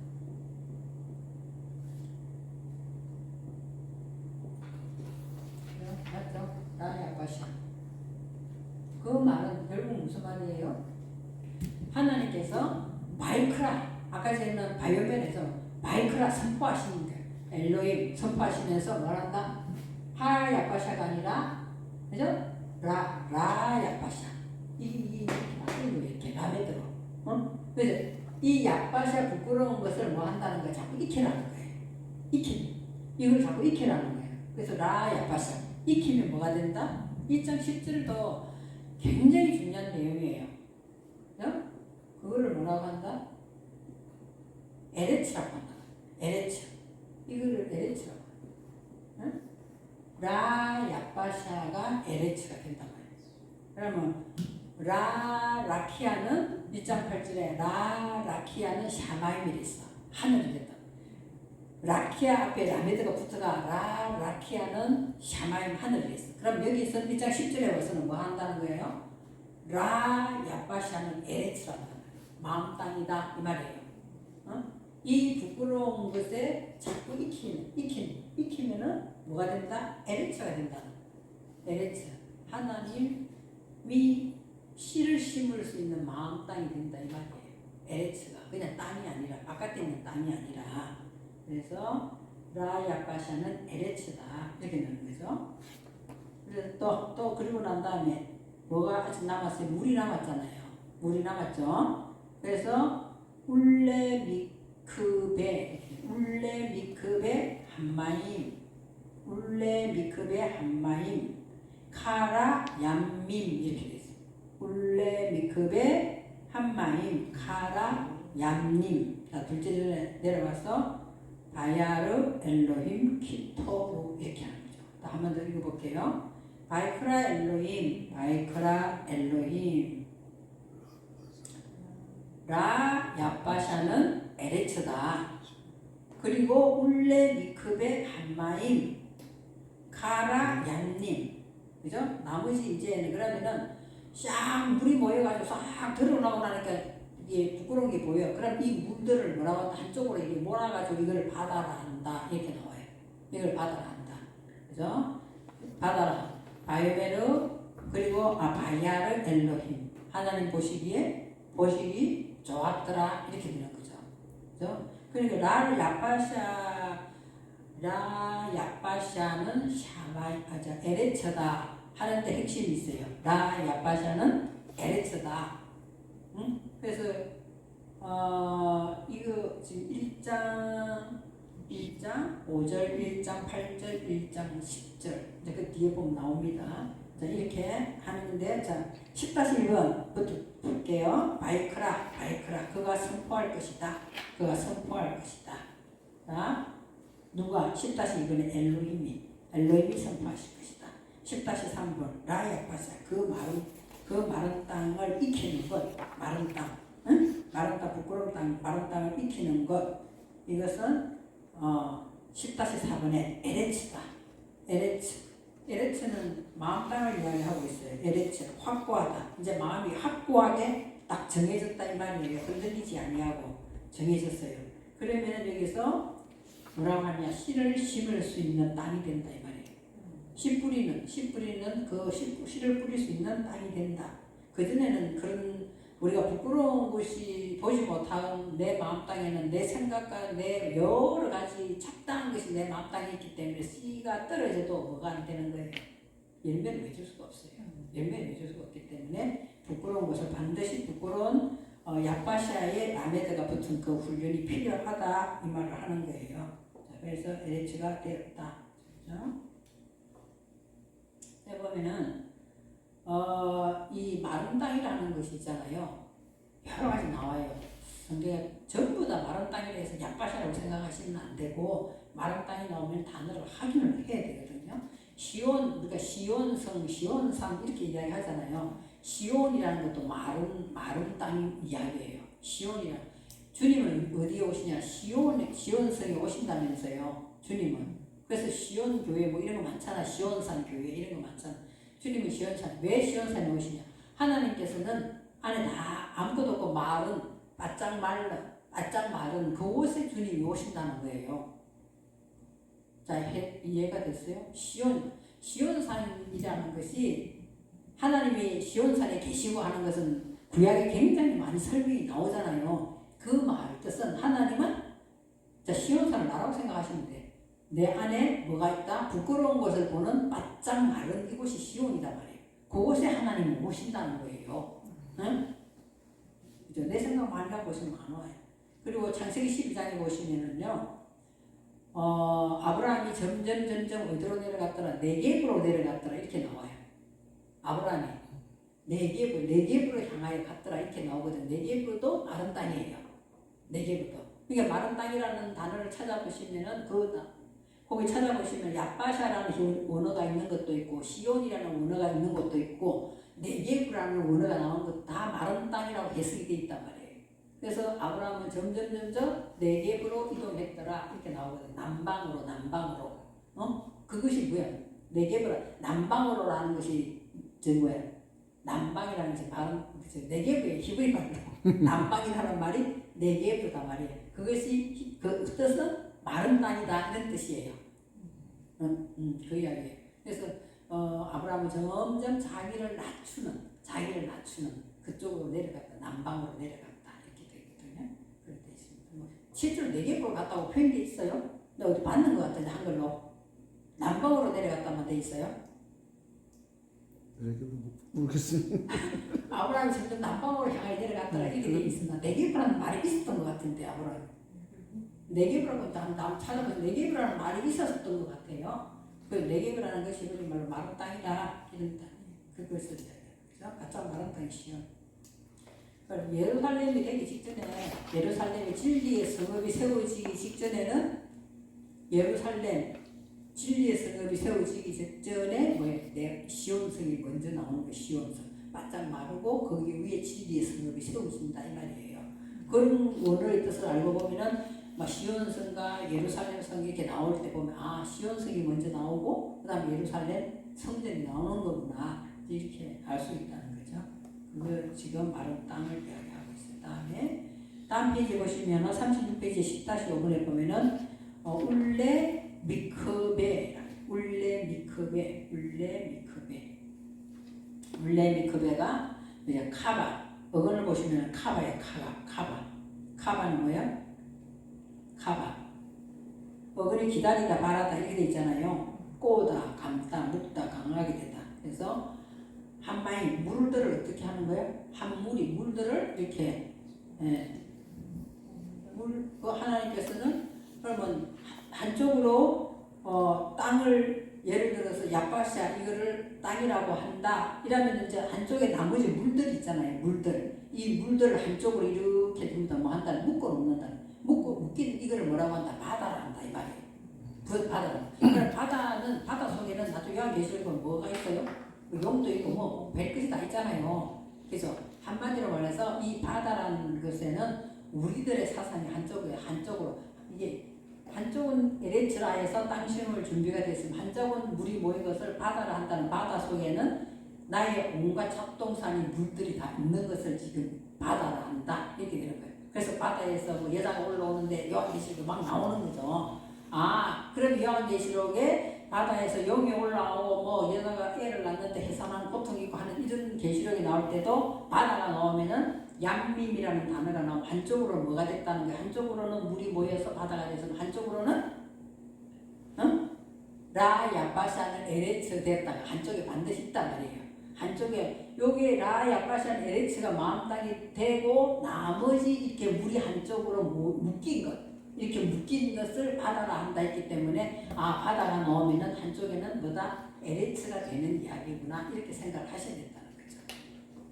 맞죠? 라 야파샤. 그 말은 결국 무슨 말이에요? 하나님께서 바이크라, 아까 전에는 바이오변에서 바이크라 선포하시는 거예요. 엘로힘 선포하시면서 뭘 한다? 하야파샤가 아니라, 그죠? 라야파샤. 이렇게 라메드로. 그래서 이 야파샤 부끄러운 것을 뭐 한다는 거예요? 자꾸 익히라는 거예요. 이걸 자꾸 익히라는 거예요. 그래서 라야파샤. 익히면 뭐가 된다? 1장 10절도 굉장히 중요한 내용이에요. 그거를 뭐라고 한다? 에레츠라고 한다. 에레츠. 이거를 에레츠라고 한다. 라야파샤가 에레츠가 된단 말이에요. 그러면 라키아는 1장 8절에 라키아는 샤마임이 있어. 하늘이 됐다. 라키아 앞에 라메드가 붙어가 라키아는 샤마임 하늘이 있어. 그럼 여기서 1장 10절에 와서는 뭐 한다는 거예요? 라야파샤는 에레츠라고 한다. 마음 땅이다 이 말이에요. 이 부끄러운 것에 자꾸 익히면은 뭐가 된다? 에레츠가 된다. 에레츠. 하나님이 씨를 심을 수 있는 마음 땅이 된다 이 말이에요. 에레츠가 그냥 땅이 아니라 바깥에 있는 땅이 아니라 그래서 라야바샤는 에레츠다 이렇게 되는 거죠. 그래서 또 그리고 난 다음에 뭐가 아직 남았어요? 물이 남았잖아요. 물이 남았죠. 그래서 울레미크베 한마임 카라 얌밈 이렇게 됐어요. 울레미크베 한마임 카라 얌님. 자, 둘째 절에 내려가서 바야르 엘로힘 키토루 이렇게 하는 거죠. 한 번 더 읽어볼게요. 바이크라 엘로힘 라 야바샤는 에레츠다. 그리고 울레 미크베 한마임 카라 얀님. 그죠? 나머지 이제 그러면은 싹 물이 모여가지고 싹 드러나고 나니까 이게 부끄러운 게 보여. 그럼 이 물들을 뭐라고 한쪽으로 이렇게 몰아가지고 이걸 바다라 한다 이렇게 나와요. 이걸 바다라 한다. 그죠? 바다라. 바이베르 그리고 바야르 엘로힘. 하나님 보시기 좋았더라 이렇게 되는 거죠. 그죠? 그러니까 라야바샤는 에레처다 하는데 핵심이 있어요. 라야바샤는 에레처다. 응? 그래서 이거 지금 1장 5절, 1장 8절, 1장 10절 이제 그 뒤에 보면 나옵니다. 자, 이렇게 하는데 자 10-1번부터 볼게요. 바이크라 그가 선포할 것이다. 자 누가 10-2번에 엘로힘이 선포하실 것이다. 10-3번 라야바샤 그 마른 땅을 익히는 것 마른 땅 부끄러운 땅 마른 땅을 익히는 것 이것은 10-4번에 에레츠다. 에레츠는 마음 땅을 이야기하고 있어요. 에레츠 확고하다. 이제 마음이 확고하게 딱 정해졌다 이 말이에요. 흔들리지 아니하고 정해졌어요. 그러면 여기서 뭐라고 하냐 씨를 심을 수 있는 땅이 된다 이 말이에요. 씨 뿌리는 그 씨를 뿌릴 수 있는 땅이 된다. 그전에는 그런 우리가 부끄러운 것이 보지 못한 내 마음 땅에는 내 생각과 내 여러 가지 착당한 것이 내 마음 땅에 있기 때문에 씨가 떨어져도 뭐가 안 되는 거예요. 열매를 맺을 수가 없어요. 열매를 맺을 수가 없기 때문에 부끄러운 것을 반드시 부끄러운 야바샤의 라메드가 붙은 그 훈련이 필요하다 이 말을 하는 거예요. 자, 그래서 에레츠가 되었다. 그렇죠? 해보면은 이 마른 땅이라는 것이 있잖아요. 여러 가지 나와요. 근데 전부 다 마른 땅이라 해서 야바샤라고 생각하시면 안 되고 마른 땅이 나오면 단어를 확인을 해야 되거든요. 우리가 시온성, 시온산 이렇게 이야기하잖아요. 시온이라는 것도 마른 땅 이야기예요. 주님은 어디에 오시냐? 시온성에 오신다면서요. 주님은. 그래서 시온 교회 뭐 이런 거 많잖아. 시온산 교회 이런 거 많잖아. 주님은 시온산. 왜 시온산에 오시냐? 하나님께서는 안에 다 아무것도 없고 바짝 마른 그곳에 주님이 오신다는 거예요. 자, 이해가 됐어요? 시온산이라는 것이 하나님이 시온산에 계시고 하는 것은 구약에 굉장히 많이 설명이 나오잖아요. 그 말 뜻은 하나님은 자, 시온산을 나라고 생각하시면 돼. 내 안에 뭐가 있다? 부끄러운 것을 보는 바짝 마른 이곳이 시온이다 말이에요. 그곳에 하나님이 오신다는 거예요. 응? 그죠? 내 생각 많이 갖고 오시면 안 와요. 그리고 창세기 12장에 보시면은요, 아브라함이 점점 어디로 내려갔더라? 네겝으로 내려갔더라 이렇게 나와요. 아브라함이 네겝으로 향하여 갔더라 이렇게 나오거든. 네겝도 마른 땅이에요. 네겝도. 그러니까 마른 땅이라는 단어를 찾아보시면은 거기 찾아보시면 야바샤라는 원어가 있는 것도 있고 시온이라는 원어가 있는 것도 있고 네겝이라는 원어가 나오는 것도 다 마른 땅이라고 해석이 되어 있단 말이에요. 그래서 아브라함은 점점 네겝으로 이동했더라 이렇게 나오거든. 남방으로. 그것이 뭐야? 네겝으로 남방으로라는 것이 뭐야? 남방이라는 것이 바로 네겝의 히브리 말로 남방이라는 말이 네겝이다 말이에요. 그것이 그 뜻은 마른 땅이다 이런 뜻이에요. 그 이야기예요. 그래서 아브라함은 점점 자기를 낮추는 그쪽으로 내려갔다. 남방으로 내려갔다 이렇게 되거든요. 실제로 내개부로 갔다고 표현돼 있어요? 근데 어디 봤는 것 같은데 한글로 남방으로 내려갔다만 돼 있어요? 모르겠습니다. 아브라함이 점점 남방으로 향해 내려갔다가 이렇게 돼 있습니다. 내개부라는 말이 있었던 것 같은데 아브라함. 내개부라고 남 찾아봐서 내개부라는 말이 있었던 것 같아요. 그 내개부라는 것이 우리말로 마른 땅이다 이런 땅 그것을 그죠? 가짜 마른 땅이시요. 예루살렘이 되기 직전에 예루살렘의 진리의 성읍이 세워지기 직전에는 예루살렘 진리의 성읍이 세워지기 직전에 뭐예요? 시온성이 먼저 나오는 거 시온성 바짝 마르고 거기 위에 진리의 성읍이 세워진다 이 말이에요. 그런 원어의 뜻을 알고 보면은 시온성과 예루살렘 성이 이렇게 나올 때 보면 아 시온성이 먼저 나오고 그 다음에 예루살렘 성전이 나오는 거구나 이렇게 알 수 있다는 거죠. 그걸 지금 마른 땅을 이야기하고 있어요. 다음 페이지 보시면 36페이지 10-5번에 보면은 울레 미크베 미크베가 이제 카바 어근을 보시면 카바예요. 카바는 뭐예요? 카바 어근이 기다리다 말하다 이렇게 돼 있잖아요. 꼬다 감다 묵다 강하게 되다. 그래서 한 마이 물들을 어떻게 하는 거예요? 한 물이 물들을 이렇게 하나님께서는 그러면 한쪽으로 땅을 예를 들어서 야파샤 이거를 땅이라고 한다 이러면 이제 한쪽에 나머지 물들 있잖아요. 물들 이 물들을 한쪽으로 이렇게 둔다 뭐 한다 묶어 놓는다 묶인 이거를 뭐라고 한다 바다라 한다 이 말이에요. 바다. 그럼 바다 속에는 나중에 요한계시록은 뭐가 있어요? 용도 있고 뭐 별것이 다 있잖아요. 그래서 한마디로 말해서 이 바다라는 것에는 우리들의 사상이 한쪽으로 이게 한쪽은 에레츠라에서 땅 심을 준비가 됐으면 한쪽은 물이 모인 것을 바다라 한다는 바다 속에는 나의 온갖 잡동사니 물들이 다 있는 것을 지금 바다라 한다 이렇게 되는 거예요. 그래서 바다에서 뭐 여자가 올라오는데 요한계시록이 막 나오는 거죠. 아 그럼 요한계시록에 바다에서 용이 올라오고 뭐 여자가 애를 낳는데 해산한 고통이 있고 하는 이런 계시록이 나올 때도 바다가 나오면은 얌밈이라는 단어가 나오면 한쪽으로는 뭐가 됐다는 거예요. 한쪽으로는 물이 모여서 바다가 돼서 한쪽으로는 라야바샤는 에레츠 됐다가 한쪽에 반드시 있단 말이에요. 한쪽에 여기 라야바샤는 에레츠가 마음 땅이 되고 나머지 이렇게 물이 한쪽으로 묶인 것 이렇게 묶인 것을 바다라 한다 했기 때문에 아 바다가 나오면은 한쪽에는 뭐다 에레츠가 되는 이야기구나 이렇게 생각하셔야 된다는 거죠.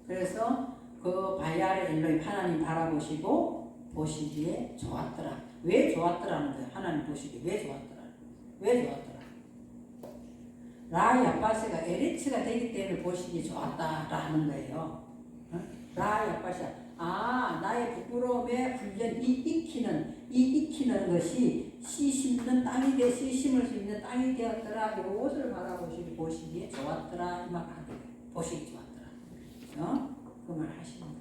그래서 그 바야르 엘로힘 하나님 바라보시고 보시기에 좋았더라. 왜 좋았더라는 거예요. 하나님 보시기에 왜 좋았더라. 라야바스가 에레츠가 되기 때문에 보시기에 좋았다라는 거예요. 라야바스 나의 부끄러움에 훈련 이 익히는 것이 씨 심는 땅이 돼 씨 심을 수 있는 땅이 되었더라. 이것을 바라보시기 보시기에 좋았더라 이 말 하는 보시기 좋았더라. 그 말 하시는 거.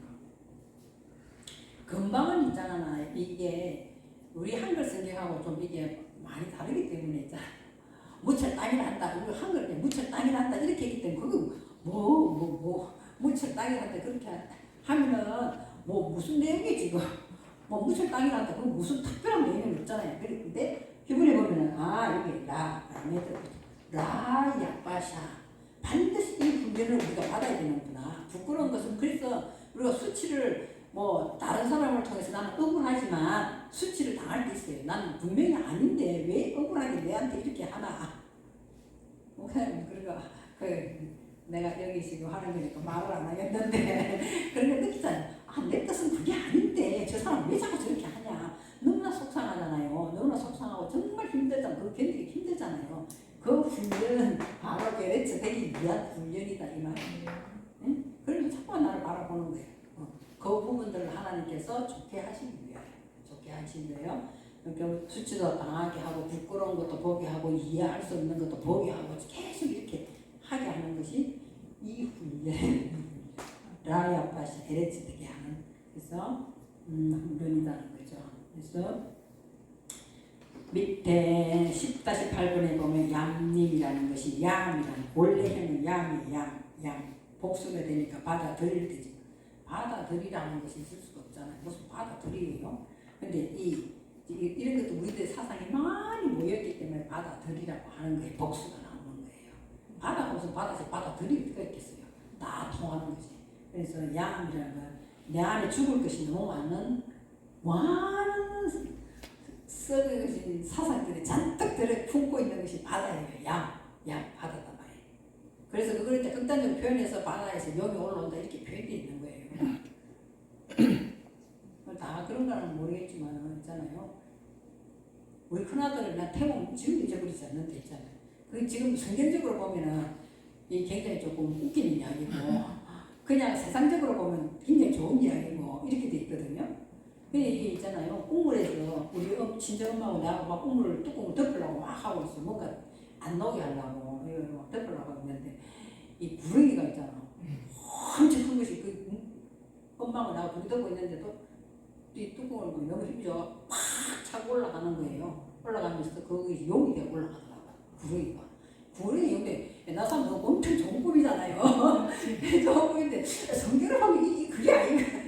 금방은 있잖아. 이게 우리 한글 성경하고 좀 이게 많이 다르기 때문에 있잖아. 무철 땅이란다. 우리 한글에 무철 땅이란다 이렇게 했기 때문에 그거 무철 땅이란다 그렇게 하면은 뭐 무슨 내용이 지금 뭐 무철 땅이란다 그 무슨 특별한 내용이 없잖아요. 근데 히브리 보면은 여기 라야바샤 반드시 이 훈련을 우리가 받아야 되는구나. 부끄러운 것은 그래서 우리가 수치를 뭐 다른 사람을 통해서 나는 억울하지만 수치를 당할 때 있어요. 나는 분명히 아닌데 왜 억울하게 내한테 이렇게 하나. 그러니까 내가 여기 지금 하는 거니까 말을 안 하겠는데 그런 거 느끼잖아요. 내 뜻은 그게 아닌데 저 사람 왜 자꾸 저렇게 하냐. 너무나 속상하잖아요. 너무나 속상하고 정말 힘들잖아. 그거 견디기 힘들잖아요. 그 훈련은 바로 에레츠 되기 위한 훈련이다 이 말이에요. 응? 그래서 자꾸만 나를 바라보는 거예요. 그 부분들을 하나님께서 좋게 하시기 위해요. 그러니까 수치도 당하게 하고 부끄러운 것도 보게 하고 이해할 수 없는 것도 보게 하고 계속 이렇게 하게 하는 것이 이 훈련 라야바시 에레츠 되게 하는 그래서 훈련이라는 거죠. 그래서 밑에 10-8번에 보면 얌님이라는 것이 양이라는 원래는 양 복수가 되니까 받아들일 때지 받아들이라는 것이 있을 수가 없잖아요. 무슨 받아들이에요? 근데 이 이런 것도 우리들 사상이 많이 모였기 때문에 받아들이라고 하는 거예요. 복수가 나오는 거예요. 받아서 받아들일 수가 있겠어요. 다 통하는 거지. 그래서 양이라는 건 내 안에 죽을 것이 너무 많은 썩어진 사상들이 잔뜩 품고 있는 것이 바다예요. 바다다 말이에요. 그래서 그걸 이제 극단적으로 표현해서 바다에서 영이 올라온다 이렇게 표현되어 있는 거예요. 다 그런 거는 모르겠지만 있잖아요. 우리 큰아들은 나 태몽 지금 잊어버리지 않는데 있잖아요. 그 지금 성경적으로 보면은 이 굉장히 조금 웃기는 이야기고 그냥 세상적으로 보면 굉장히 좋은 이야기고 이렇게 돼 있거든요. 근데 이게 있잖아요. 우물에서 우리 친정엄마하고 나하고 막 우물 뚜껑을 덮으려고 막 하고 있어. 뭔가 안 나오게 하려고 이거 막 덮으려고 했는데 이 구렁이가 있잖아. 엄청 큰 것이 엄마하고 나하고 둘이 덮고 있는데도 이 뚜껑을 보면 너무 힘줘 팍 차고 올라가는 거예요. 올라가면서 거기 용이 되어 올라가더라고. 구렁이 용이 나사람 엄청 좋은 꿈이잖아요. 좋은 꿈인데 성경을 보면 그게 아닌가.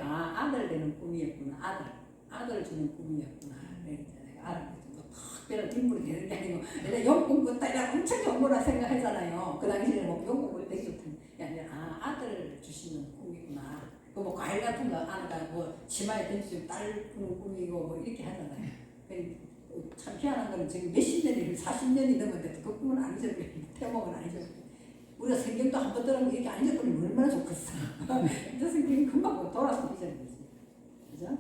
아들 되는 꿈이었구나. 아들 주는 꿈이었구나. 내가 알았는데 뭐 특별한 인물이 되는 게 아니고 내가 영꿈 꿨다 이라 엄청 좋은 거라 생각하잖아요. 그 당시에는 뭐 영꿈을 되게 좋던 게 아니라 아들 주시는 꿈이구나. 그 뭐 과일 같은 거 하나가 뭐 치마에 던지면 딸 꿈이고 뭐 이렇게 하잖아요. 참 희한한 거는 지금 몇십 년이 40년이 넘었는데 그 꿈은 안 잊어버리고 태몽은 안 잊어버리고 우리가 성경도 한 번 들으면 이렇게 안 잊어버리면 얼마나 좋겠어. 저 성경이 금방 돌아서 잊어버리지. 그죠?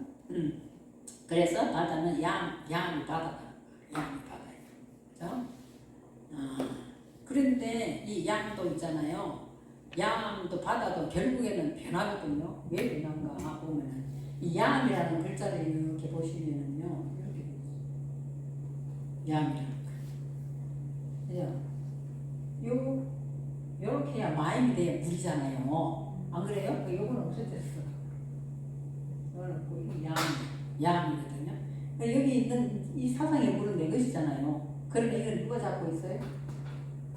그래서 바다는 양이 바다다. 양이 바다예요. 그죠? 그런데 이 양도 있잖아요. 양도 바다도 결국에는 변하거든요. 왜 변한가 보면은 이 양이라는 글자를 이렇게 보시면은요. 이렇게 돼 있어요. 양이라는 거. 그죠? 요렇게 해야 마임이 돼야 물이잖아요. 안 그래요? 요거는 없어졌어. 요거는 양이거든요. 여기 있는 이 사상의 물은 내 것이잖아요. 그런데 이걸 누가 잡고 있어요?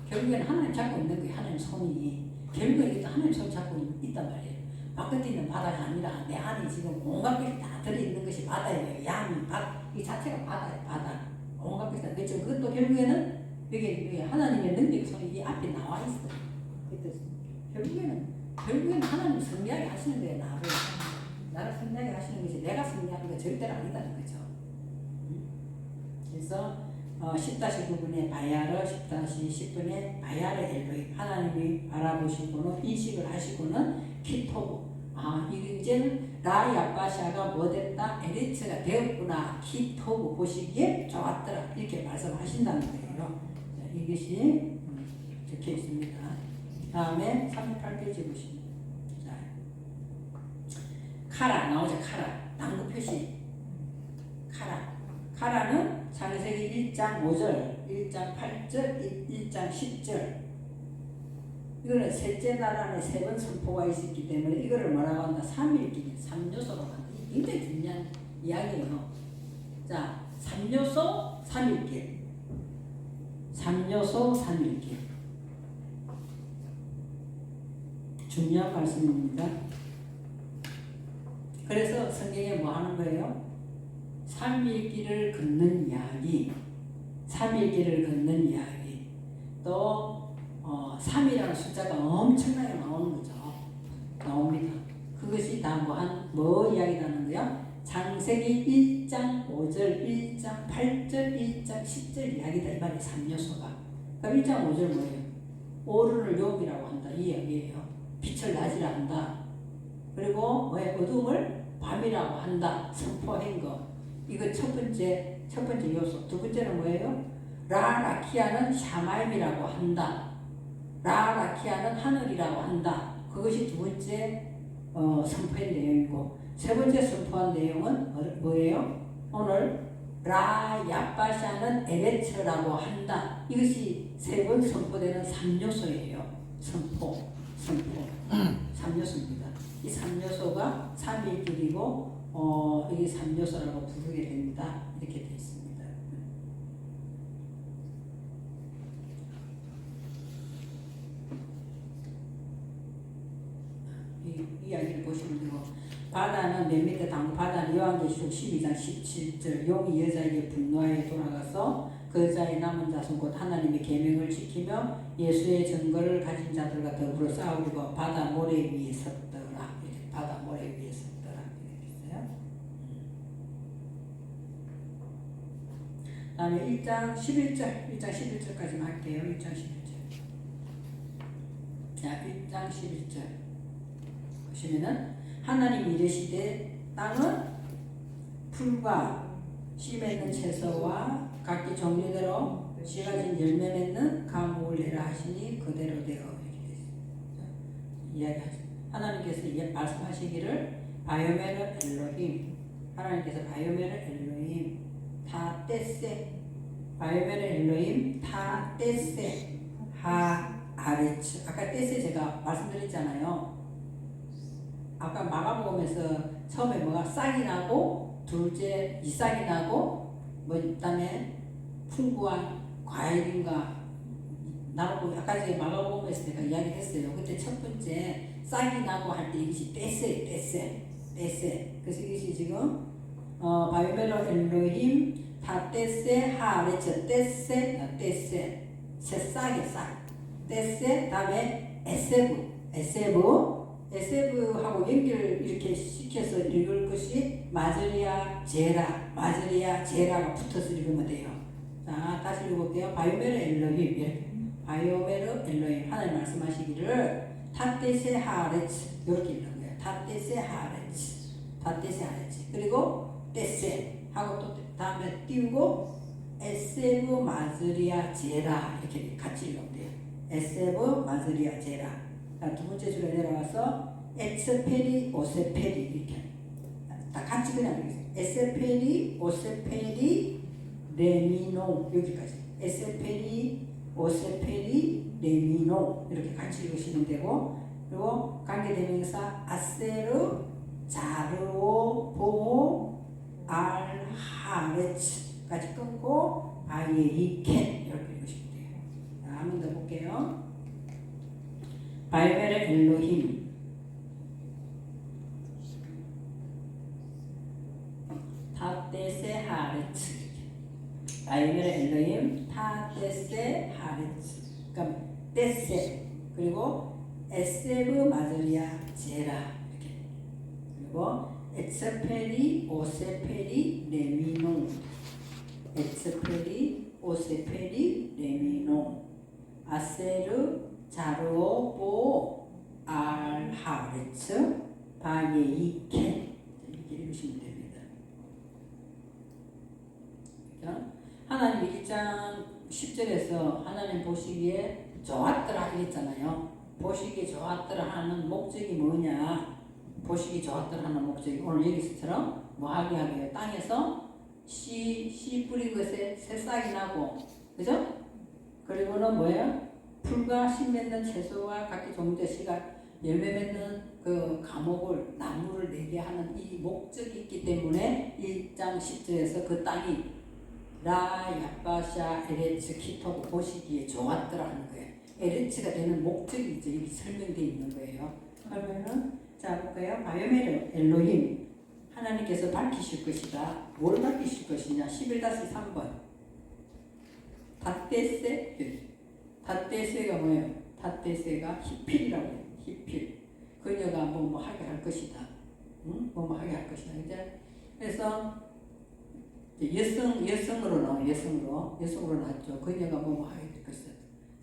결국에는 하나님 잡고 있는 거예요. 하나님 손이. 결국에 이것도 하나님 손 잡고 있단 말이에요. 바깥에 있는 바다가 아니라 내 안에 지금 온갖 것이 다 들어있는 것이 바다예요. 이 자체가 바다예요. 바다. 온갖 것이 다. 그렇죠. 그것도 결국에는 여기 하나님의 능력 손이 이 앞에 나와 있어요. 결국에는 하나님 승리하게 하시는 거예요. 나를 승리하게 하시는 것이 내가 승리하는 거 절대로 아니다는 거죠. 그래서 10-9분에 바야르, 10-10분에 바야르 엘로힘 하나님이 바라보시고는 인식을 하시고는 키토브 이제는 라야바샤가 뭐됐다? 에리츠가 되었구나. 키토브 보시기에 좋았더라. 이렇게 말씀하신다는 거예요. 자, 이것이 적혀 있습니다. 다음에 38페이지 보시면 자, 카라 나오죠. 카라 남구 표시 카라는 창세기 1장 5절, 1장 8절, 1장 10절. 이거는 셋째 날 안에 3번 선포가 있었기 때문에 이거를 뭐라고 한다? 3일길, 3요소로 한다. 이게 굉장히 중요한 이야기예요. 자, 3요소, 3일길. 3요소, 3일길. 중요한 말씀입니다. 그래서 성경에 뭐 하는 거예요? 3일길을 걷는 이야기, 3일길을 걷는 이야기, 또 3이라는 숫자가 엄청나게 나오는 거죠. 나옵니다. 그것이 다 뭐 이야기라는 거야? 창세기 1장 5절, 1장 8절, 1장 10절 이야기다. 이 말이 3요소가. 그럼 1장 5절 뭐예요? 오른을 용이라고 한다. 이 이야기예요. 빛을 낮이라 한다. 그리고 어둠을 밤이라고 한다. 선포한 거. 이거 첫 번째 요소. 두 번째는 뭐예요? 라라키아는 샤마임이라고 한다. 라라키아는 하늘이라고 한다. 그것이 두 번째 선포한 내용이고, 세 번째 선포한 내용은 뭐예요? 오늘 라야바샤는 에레츠라고 한다. 이것이 세 번 선포되는 3요소예요. 선포. 3요소입니다. 이 3요소가 3일길이고 이게 3요소라고 부르게 됩니다. 이렇게 되어 있습니다. 이 이야기를 보시면 되고 바다는 맨 밑에 당 바다는 요한계시록 12장 17절 용이 여자에게 분노하여 돌아가서 그 여자의 남은 자손 곧 하나님의 계명을 지키며 예수의 증거를 가진 자들과 더불어 싸우고 바다 모래 위에 섰더라. 이렇게 바다 모래 위에 섰더라 이렇게 있어요. 다음에 1장 11절까지만 할게요. 1장 11절. 자, 1장 11절 보시면은 하나님이 이르시되 땅은 풀과 씨 맺는 채소와 각기 종류대로 씨 가진 열매 맺는 과목을 내라 하시니 그대로 되어 이렇게 되어 있습니다. 이야기하죠. 하나님께서 말씀하시기를 바요메르 엘로힘 하나님께서 바요메르 엘로힘 타 떼세 바요메르 엘로힘 타 떼세 하 아레츠 아까 떼세 제가 말씀드렸잖아요. 아까 마가복음에서 처음에 뭐가 싹이 나고 둘째 이싹이 나고 뭐 그다음에 풍부한 과일인가 나고 아까 제가 마가복음에서 내가 이야기했어요. 그때 첫 번째 싹이 나고 할 때 이것이 떼세 그래서 이것이 지금 바이메로 엘로힘 다 떼세 하레츠 떼세 새싹의 싹 떼세 다음에 에세브하고 연결 이렇게 시켜서 읽을 것이 마저리아 제라가 붙어서 읽으면 돼요. 자, 다시 읽어볼게요. 바요메르 엘로힘 바요메르 엘로힘 하나님 말씀하시기를 타떼세 하레츠 이렇게 읽는 거예요. 타떼세 하레츠 그리고 떼세 하고 또 다음에 띄우고 에세브 마저리아 제라 이렇게 같이 읽으면 돼요. 에세브 마저리아 제라. 두 번째 줄에 내려와서 에스페리 오세페리 이렇게 다 같이 그냥 읽으세요. 에스페리 오세페리 레미노 여기까지 에스페리 오세페리 레미노 이렇게 같이 읽으시면 되고 그리고 관계대명사 아세르 자르오 보모 알하레츠까지 끊고 아예이켄 이렇게 읽으시면 돼요. 한 번 더 볼게요. 바이베르 엘로힘 타떼세 하레츠 바이베르 엘로힘 타떼세 하레츠 그러니까 떼세 그리고 에세브 마저리아 제라 이렇게 그리고 에츠페리 오세페리 레미노 에츠페리 오세페리 레미노 아세르 자르오 알하레츠 바예이켄 이렇게 읽으시면 됩니다. 하나님 1장 10절에서 하나님 보시기에 좋았더라 그랬잖아요. 보시기에 좋았더라 하는 목적이 뭐냐? 보시기 좋았더라 하는 목적이 오늘 여기서처럼 뭐하게 하게요? 땅에서 씨 뿌린 것에 새싹이 나고 그죠? 그리고는 뭐예요? 풀과 씨 맺는 채소와 각기 종류의 씨가 열매 맺는 그 과목을 나무를 내게 하는 이 목적이 있기 때문에 1장 10절에서 그 땅이 라 야바샤 에레츠 키토고 보시기에 좋았더라 하는 거예요. 에레츠가 되는 목적이 이제 여기 설명되어 있는 거예요. 그러면은 자 볼까요? 바요메르 엘로힘 하나님께서 밝히실 것이다. 뭘 밝히실 것이냐? 11-3번 닷데세가 뭐예요? 닷데세가 히필이라고 해요. 히필. 그녀가 뭐 하게 할 것이다. 응? 뭐 하게 할 것이다. 이제 그래서 여성으로 나왔죠. 그녀가 뭐 하게 될 것이다.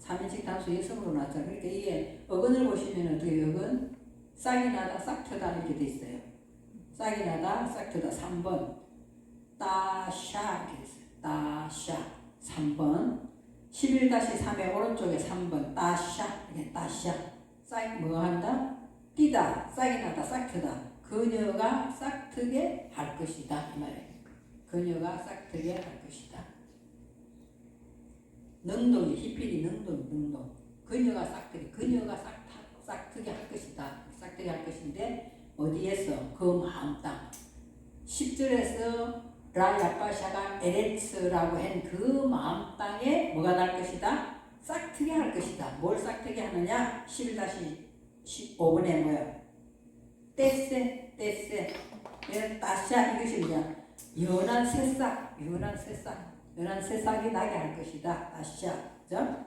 3인칭 단수 여성으로 나왔잖아요. 그러니까 이게 어근을 보시면 어떻게 어근 싹이 나다 싹트다 이렇게 돼 있어요. 싹이 나다 싹트다 3번 따샤 이렇게 있어요. 따샤 3번 11-3의 오른쪽에 3번 따샤 이게 따샤 싹 뭐 한다? 뛰다 싹이 나다 싹트다 그녀가 싹트게 할 것이다 이 말이에요. 그녀가 싹트게 할 것이다. 능동이 히필이 능동 그녀가 싹트게 할 것이다. 싹트게 할 것인데 어디에서? 그 마음 땅 10절에서 라야파샤가 에레츠라고 한 그 마음 땅에 뭐가 날 것이다? 싹트게 할 것이다. 뭘 싹트게 하느냐? 11-15번에 뭐야? 떼세 떼세 따샤 이것이 뭐냐 연한 새싹 연한 새싹이 나게 할 것이다. 따샤 그죠?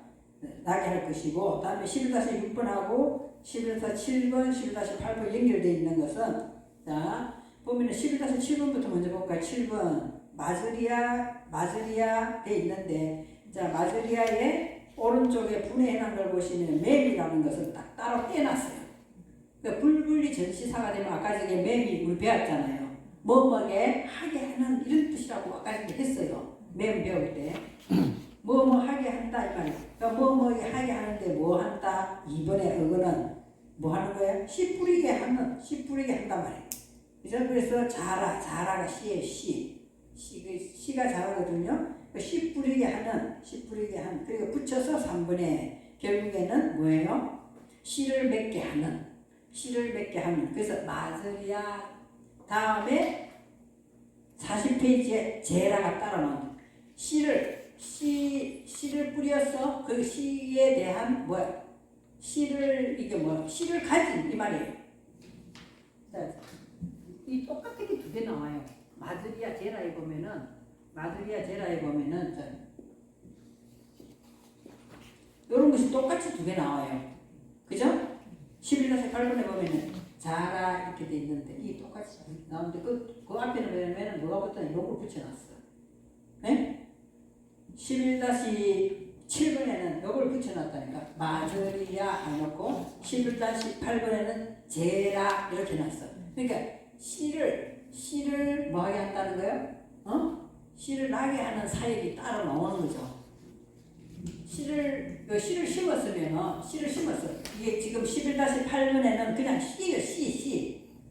나게 할 것이고 다음에 11-6번하고 11-7번 11-8번 연결되어 있는 것은 자 보면은 11-7번부터 먼저 볼까요? 7번 마즈리아 돼 있는데 자 마즈리아의 오른쪽에 분해해놓은 걸 보시면 맴이라는 것을 딱 따로 떼놨어요. 그러니까 불분리 전치사가 되면 아까 전에 맴이 우리 배웠잖아요. 뭐뭐게 하게 하는 이런 뜻이라고 아까 전에 했어요. 맴 배울 때 뭐뭐 하게 한다 이 말이에요. 그러니까 뭐뭐게 하게 하는데 뭐 한다 2번의 어근은 뭐 하는 거예요? 씨 뿌리게 한단 말이에요. 그래서 자라가 씨예요. 씨가 자라거든요. 씨 뿌리게 한 그리고 붙여서 3번에 결국에는 뭐예요? 씨를 맺게 하는 그래서 마즈리아 다음에 40페이지에 제라가 따라 나옵니다. 씨를 뿌려서 그 씨에 대한 뭐야? 씨를 가진 이 말이에요. 자, 이 똑같은 게 두 개 나와요. 마즈리아 제라에 보면은 이런 것이 똑같이 두 개 나와요. 그죠? 11-8번에 보면은 자라 이렇게 돼 있는데 이 똑같이 나오는데 그 앞에는 보면은 뭐가 붙었냐 요걸 붙여놨어. 네? 11-7번에는 요걸 붙여놨다니까 마즈리아 안 넣고 11-8번에는 제라 이렇게 놨어. 그러니까 씨를 뭐하게 한다는 거예요? 씨를 나게 하는 사역이 따로 나오는 거죠. 씨를 심었으면 이게 지금 11-8번에는 그냥 씨예요.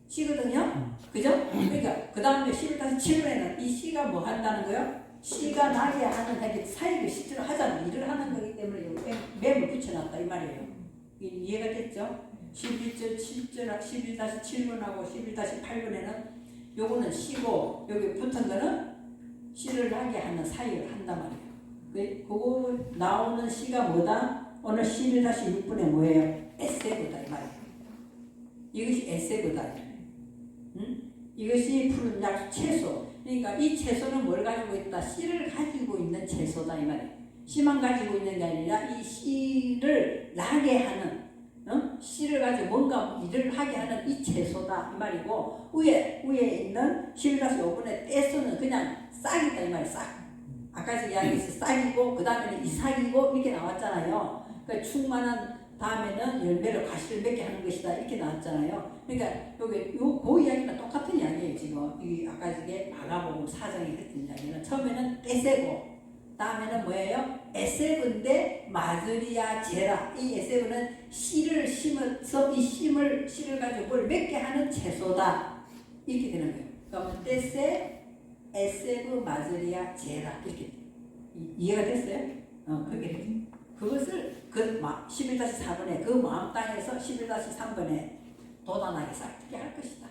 씨거든요. 그죠? 그러니까 그 다음에 11-7번에는 이 씨가 뭐 한다는 거예요? 씨가 나게 하는 사역을 실제로 하잖아요. 일을 하는 거기 때문에 맴을 붙여놨다 이 말이에요. 이해가 됐죠? 11-7번하고 11-8번에는 요거는 씨고 여기 붙은 거는 씨를 나게 하는 사역을 한단 말이에요. 그거 나오는 씨가 뭐다? 오늘 11-6번에 뭐예요? 에세고다 이 말이에요. 이것이 에세고다. 이것이 푸른 약 채소. 그러니까 이 채소는 뭘 가지고 있다? 씨를 가지고 있는 채소다 이 말이에요. 씨만 가지고 있는 게 아니라 이 씨를 나게 하는 씨를 가지고 뭔가 일을 하게 하는 이 채소다 이 말이고 위에 있는 11-5번에 떼서는 그냥 싹이다 이 말이에요. 싹. 아까 이야기했을 싹이고 그 다음에는 이삭이고 이렇게 나왔잖아요. 그러니까 충만한 다음에는 열매를 가시를 맺게 하는 것이다 이렇게 나왔잖아요. 그러니까 여기 그 이야기는 똑같은 이야기예요. 지금 이 아까 이게 마가복음 4장에 했던 이야기는 처음에는 떼세고 다음에는 뭐예요? 에세브인데 마즈리아 제라 이 에세브는 씨를 심어서 이 씨를 가지고 뭘 맺게 하는 채소다 이렇게 되는 거예요. 그러면 떼세 에세브 마즈리아 제라 이렇게 이해가 됐어요? 그렇게 돼요. 그것을 11-4번에 그 마음 땅에서 11-3번에 도단하게 싹트게 할 것이다.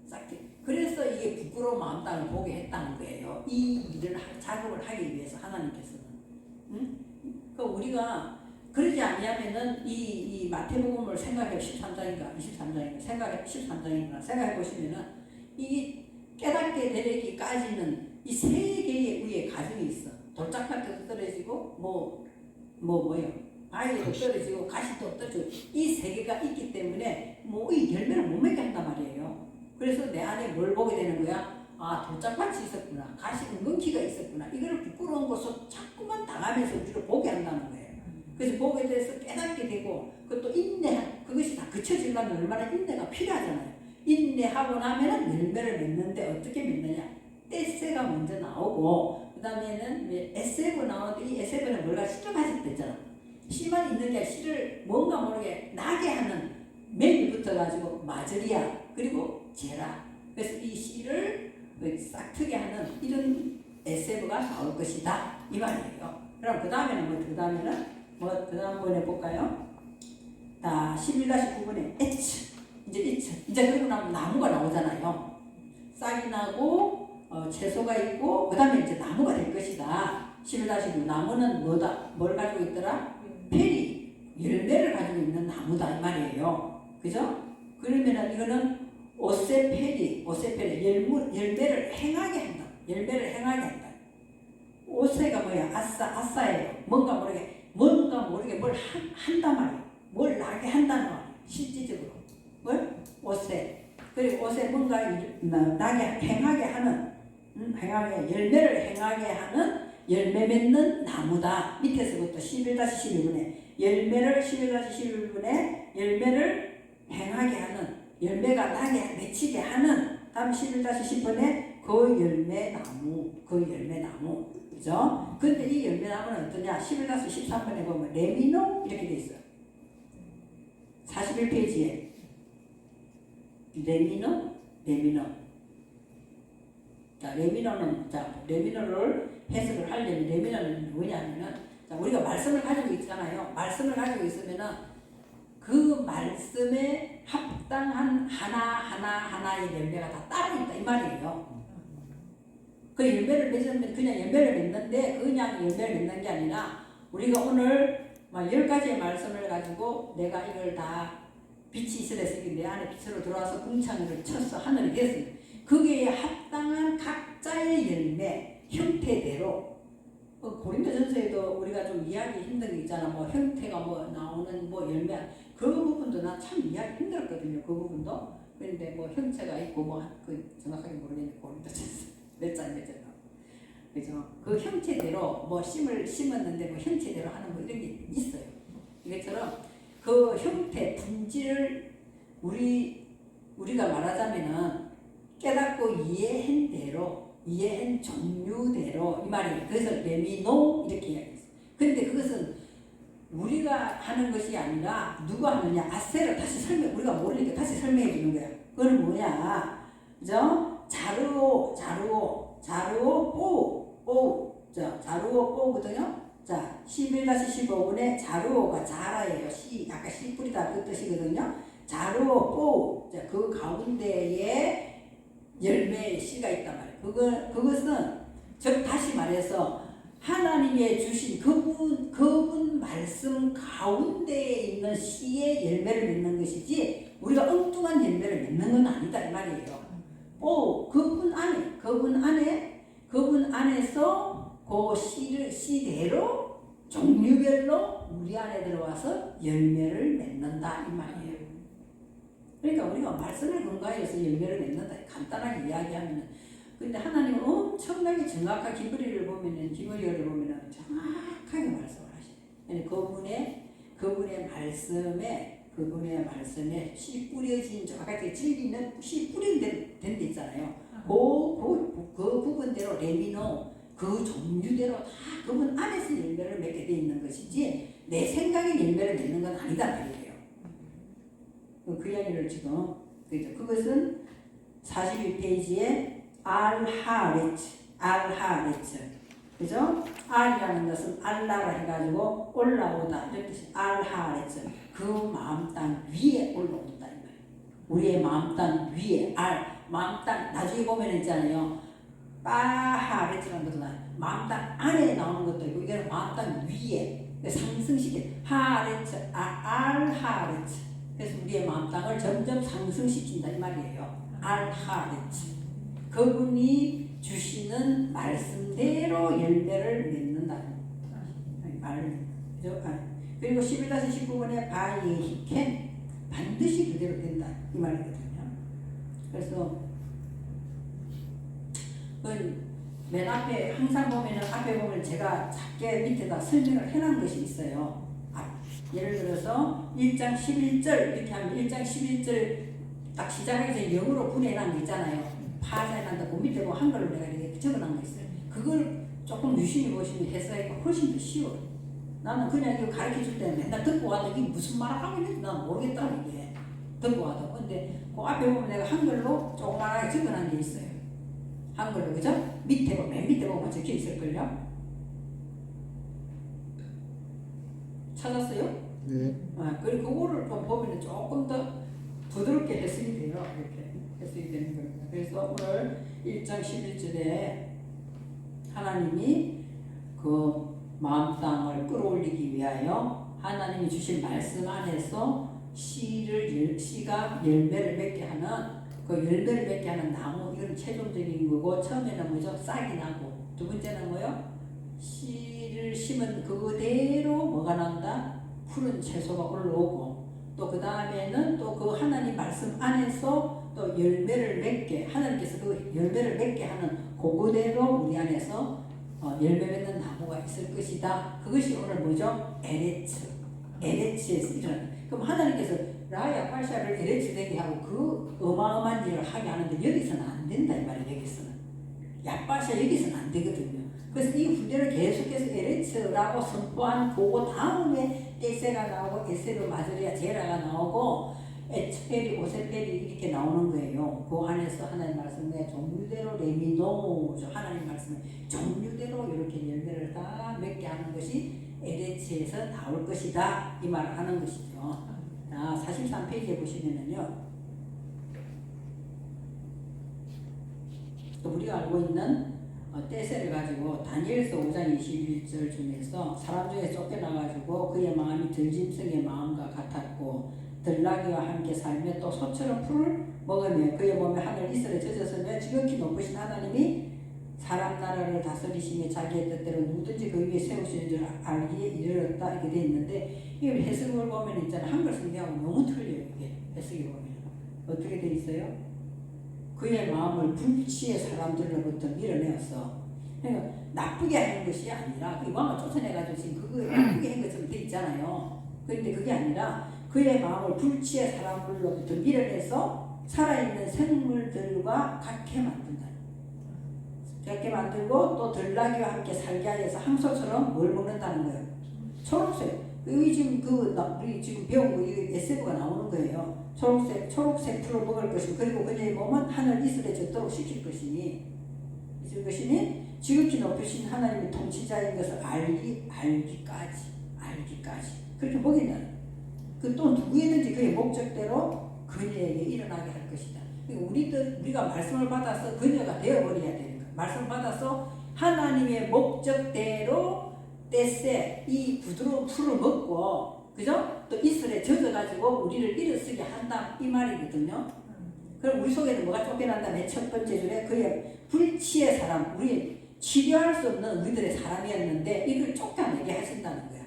싹트게. 그래서 이게 부끄러운 마음 땅을 보게 했다는 거예요. 이 일을 작업을 하기 위해서 하나님께서는. 그 우리가 그러지 아니하면은 이 마태복음을 생각해 23장인가 생각해 보시면은 이 깨닫게 되기까지는 이 세 개의 위에 과정이 있어. 돌짝밭도 떨어지고 뭐요? 바위도 떨어지고 가시도 떨어지고 이 세 개가 있기 때문에 이 열매를 못 맺게 한단 말이에요. 그래서 내 안에 뭘 보게 되는 거야? 아 돌짝밭이 있었구나. 가시 은근키가 있었구나. 이거를 부끄러운 것을 자꾸만 당하면서 우리를 보게 한다는 거예요. 그래서 보게 돼서 깨닫게 되고 그것도 그것이 다 그쳐지려면 얼마나 인내가 필요하잖아요. 인내하고 나면은 열매를 맺는데 어떻게 맺느냐? 떼세가 먼저 나오고 그 다음에는 에세브 나오는데 이 에세브는 뭘가 씨를 가질 때 있잖아. 씨만 있는 게 씨를 뭔가 모르게 나게 하는 맵이 붙어가지고 마즈리아 그리고 제라 그래서 이 씨를 싹트게 하는 이런 에세브가 나올 것이다 이 말이에요. 그럼 그 다음에는 그 다음 번에 볼까요? 11-9번에 이제 그리고 나면 나무가 나오잖아요. 싹이 나고 채소가 있고 그 다음에 이제 나무가 될 것이다. 11-9 나무는 뭐다? 뭘 가지고 있더라? 페리 열매를 가지고 있는 나무다 이 말이에요. 그죠? 그러면은 이거는 오세페리 열매를 행하게 한다. 열매를 행하게 한다. 오세가 뭐야? 아싸예요. 뭔가 모르게 뭘 한단 말이에요. 뭘 나게 한다는 말이에요. 실질적으로 뭘? 오세. 그리고 오세 뭔가 나게 행하게 하는 열매를 행하게 하는 열매 맺는 나무다. 밑에서부터 11-11분에 열매를 11-11분에 열매를 행하게 하는 열매가 나게 맺히게 하는 다음 11-10분에 그 열매나무 그죠? 근데 이 열매나무는 어떠냐? 11-13번에 보면 레미노 이렇게 돼 있어요. 41페이지에 레미노 자, 레미노를 해석을 하려면 레미노는 뭐냐면은 자, 우리가 말씀을 가지고 있잖아요. 말씀을 가지고 있으면은 그 말씀에 합당한 하나의 열매가 다 따로 있다 이 말이에요. 그 열매를 맺으면 그냥 열매를 맺는데 그냥 열매를 맺는 게 아니라 우리가 오늘 막 10가지의 말씀을 가지고 내가 이걸 다 빛이 있어야 내 안에 빛으로 들어와서 궁창을 쳐서 하늘이 됐어요. 거기에 합당한 각자의 열매 형태대로 고린도전서에도 우리가 좀 이해하기 힘든 게 있잖아. 뭐 형태가 뭐 나오는 뭐 열매 그 부분도 난 참 이해하기 힘들었거든요. 그 부분도. 그런데 뭐 형체가 있고 뭐 그 정확하게 모르겠는데 고린도전서 몇 장 그죠? 그 형체대로 뭐 심었는데 뭐 형체대로 하는 뭐 이런 게 있어요. 이것처럼 그 형태 분질을 우리가 말하자면은 깨닫고 이해한 종류대로 이 말이에요. 그래서 레미노 이렇게 이야기했어요. 근데 그것은 우리가 하는 것이 아니라 누가 하느냐? 아세를 우리가 모르니까 다시 설명해 주는 거야. 그건 뭐냐? 그죠? 자루오 뽀거든요. 자, 11-15분에 자루오가 자라예요. 아까 씨 뿌리다 그 뜻이거든요. 자루오 뽀. 자, 그 가운데에 열매의 씨가 있단 말이에요. 그것은 즉 다시 말해서 하나님의 주신 그분 말씀 가운데에 있는 씨의 열매를 맺는 것이지 우리가 엉뚱한 열매를 맺는 건 아니다 이 말이에요. 그분 안에서 그 씨대로 종류별로 우리 안에 들어와서 열매를 맺는다 이 말이에요. 그러니까 우리가 말씀을 근거해서 열매를 맺는다 간단하게 이야기하면 근데 하나님은 엄청나게 정확하게 기브리어를 보면은 정확하게 말씀을 하시네. 그분의 말씀에 씨 뿌려진 아까 질기는 씨 뿌린 된 데 있잖아요. 그 부분대로 레미노 그 종류대로 다 그분 안에서 열매를 맺게 돼 있는 것이지 내 생각에 열매를 맺는 건 아니다 말이에요. 그 이야기를 지금 그것은 42페이지에 알하레츠 그죠? 알이라는 것은 알라라 해가지고 올라오다 이런 뜻이 알하레츠 그 마음 땅 위에 올라온다 이 말이에요. 우리의 마음 땅 위에 마음 땅 나중에 보면 있잖아요. 빠하레츠라는 것도 마음 땅 안에 나오는 것도 있고 이거는 마음 땅 위에 상승시켜 하레츠 알하레츠 그래서 우리의 마음 땅을 점점 상승시킨다 이 말이에요. 알하레츠 그분이 주시는 말씀대로 열매를 맺는다. 그죠? 그리고 11-19번에 바이히켄 반드시 그대로 된다 이 말이거든요. 그래서 맨 앞에 항상 앞에 보면 제가 작게 밑에다 설명을 해놓은 것이 있어요. 예를 들어서 1장 11절 이렇게 하면 1장 11절 딱 시작하기 전에 영어로 분해해놓은 거 있잖아요. 파자해놨다 그 밑에 한글로 내가 이렇게 적어놓은 거 있어요. 그걸 조금 유심히 보시면 해석하기가 훨씬 더 쉬워요. 나는 그냥 이거 가르쳐줄 때 맨날 듣고 와도 이게 무슨 말을 하고 있는지 난 모르겠다 이게 듣고 와도. 근데 그 앞에 보면 내가 한글로 조그맣게 적어놓은 게 있어요. 한글로 그죠? 맨 밑에 보면 적혀 있을걸요? 찾았어요? 네. 그리고 그거를 보면 조금 더 부드럽게 해석이 돼요. 이렇게 해석이 되는 겁니다. 그래서 오늘 1장 11절에 하나님이 그 마음 땅을 끌어올리기 위하여 하나님이 주신 말씀 안에서 씨가 열매를 맺게 하는 그 열매를 맺게 하는 나무 이건 최종적인 거고 처음에는 뭐죠? 싹이 나고 두 번째는 뭐요? 씨를 심은 그대로 뭐가 난다? 푸른 채소가 올라오고 또 그 다음에는 또 그 하나님 말씀 안에서 또 열매를 맺게 하나님께서 그 열매를 맺게 하는 그대로 우리 안에서 열매 맺는 나무가 있을 것이다. 그것이 오늘 뭐죠? 에레츠에서 일어나는. 그럼 하나님께서 라야 파샤를 에레츠 되게 하고 그 어마어마한 일을 하게 하는데 여기서는 안 된다 이 말이에요. 여기서는 야파샤 여기서는 안 되거든요. 그래서 이 후대를 계속해서 에레츠라고 선포한 보고 다음에 에세가 나오고 에세로 마저리아 제라가 나오고 에츠페리 오세페리 이렇게 나오는 거예요. 그 안에서 하나님 말씀에 종류대로 레미노 하나님 말씀에 종류대로 이렇게 열매를 다 맺게 하는 것이 에레츠에서 나올 것이다 이 말을 하는 것이죠. 43페이지에 보시면은요. 또 우리가 알고 있는 떼새를 가지고 다니엘서 5장 21절 중에서 사람 중에 쫓겨나가지고 그의 마음이 들짐승의 마음과 같았고 들나귀와 함께 살며 또 소처럼 풀을 먹으며 그의 몸에 하늘 이슬에 젖었으며 지극히 높으신 하나님이 사람 나라를 다스리시며 자기의 뜻대로 누구든지 그 위에 세우시는 줄 알기에 이르렀다 이렇게 돼 있는데 이 해석을 보면 있잖아요. 한글 성경하고 너무 틀려요. 이게 해석이 보면 어떻게 돼 있어요? 그의 마음을 불치의 사람들로부터 밀어내었어. 그러니까 나쁘게 하는 것이 아니라 그 왕을 쫓아내가지고 지금 그거 나쁘게 한 것처럼 돼 있잖아요. 그런데 그게 아니라 그의 마음을 불치의 사람들로부터 밀어내서 살아있는 생물들과 같게 만든다. 같게 만들고 또 들나귀와 함께 살게 하여서 항소처럼 뭘 먹는다는 거예요. 초록색. 여기 지금 우리 지금 배운 거 이 에세브가 나오는 거예요. 초록색 풀을 먹을 것이고 그리고 그녀의 몸은 하늘 이슬에 젖도록 시킬 것이니 지극히 높으신 하나님의 통치자인 것을 알기까지 그렇게 먹인다는 그 또 누구에든지 그의 목적대로 그녀에게 일어나게 할 것이다. 우리가 말씀을 받아서 그녀가 되어버려야 되는 거야. 말씀을 받아서 하나님의 목적대로 떼세 이 부드러운 풀을 먹고 그죠? 또 이슬에 젖어가지고 우리를 일어서게 한다 이 말이거든요. 그럼 우리 속에는 뭐가 쫓겨난다? 맨 첫 번째 줄에 그의 불치의 사람 우리 치료할 수 없는 우리들의 사람이었는데 이걸 쫓아내게 하신다는 거야.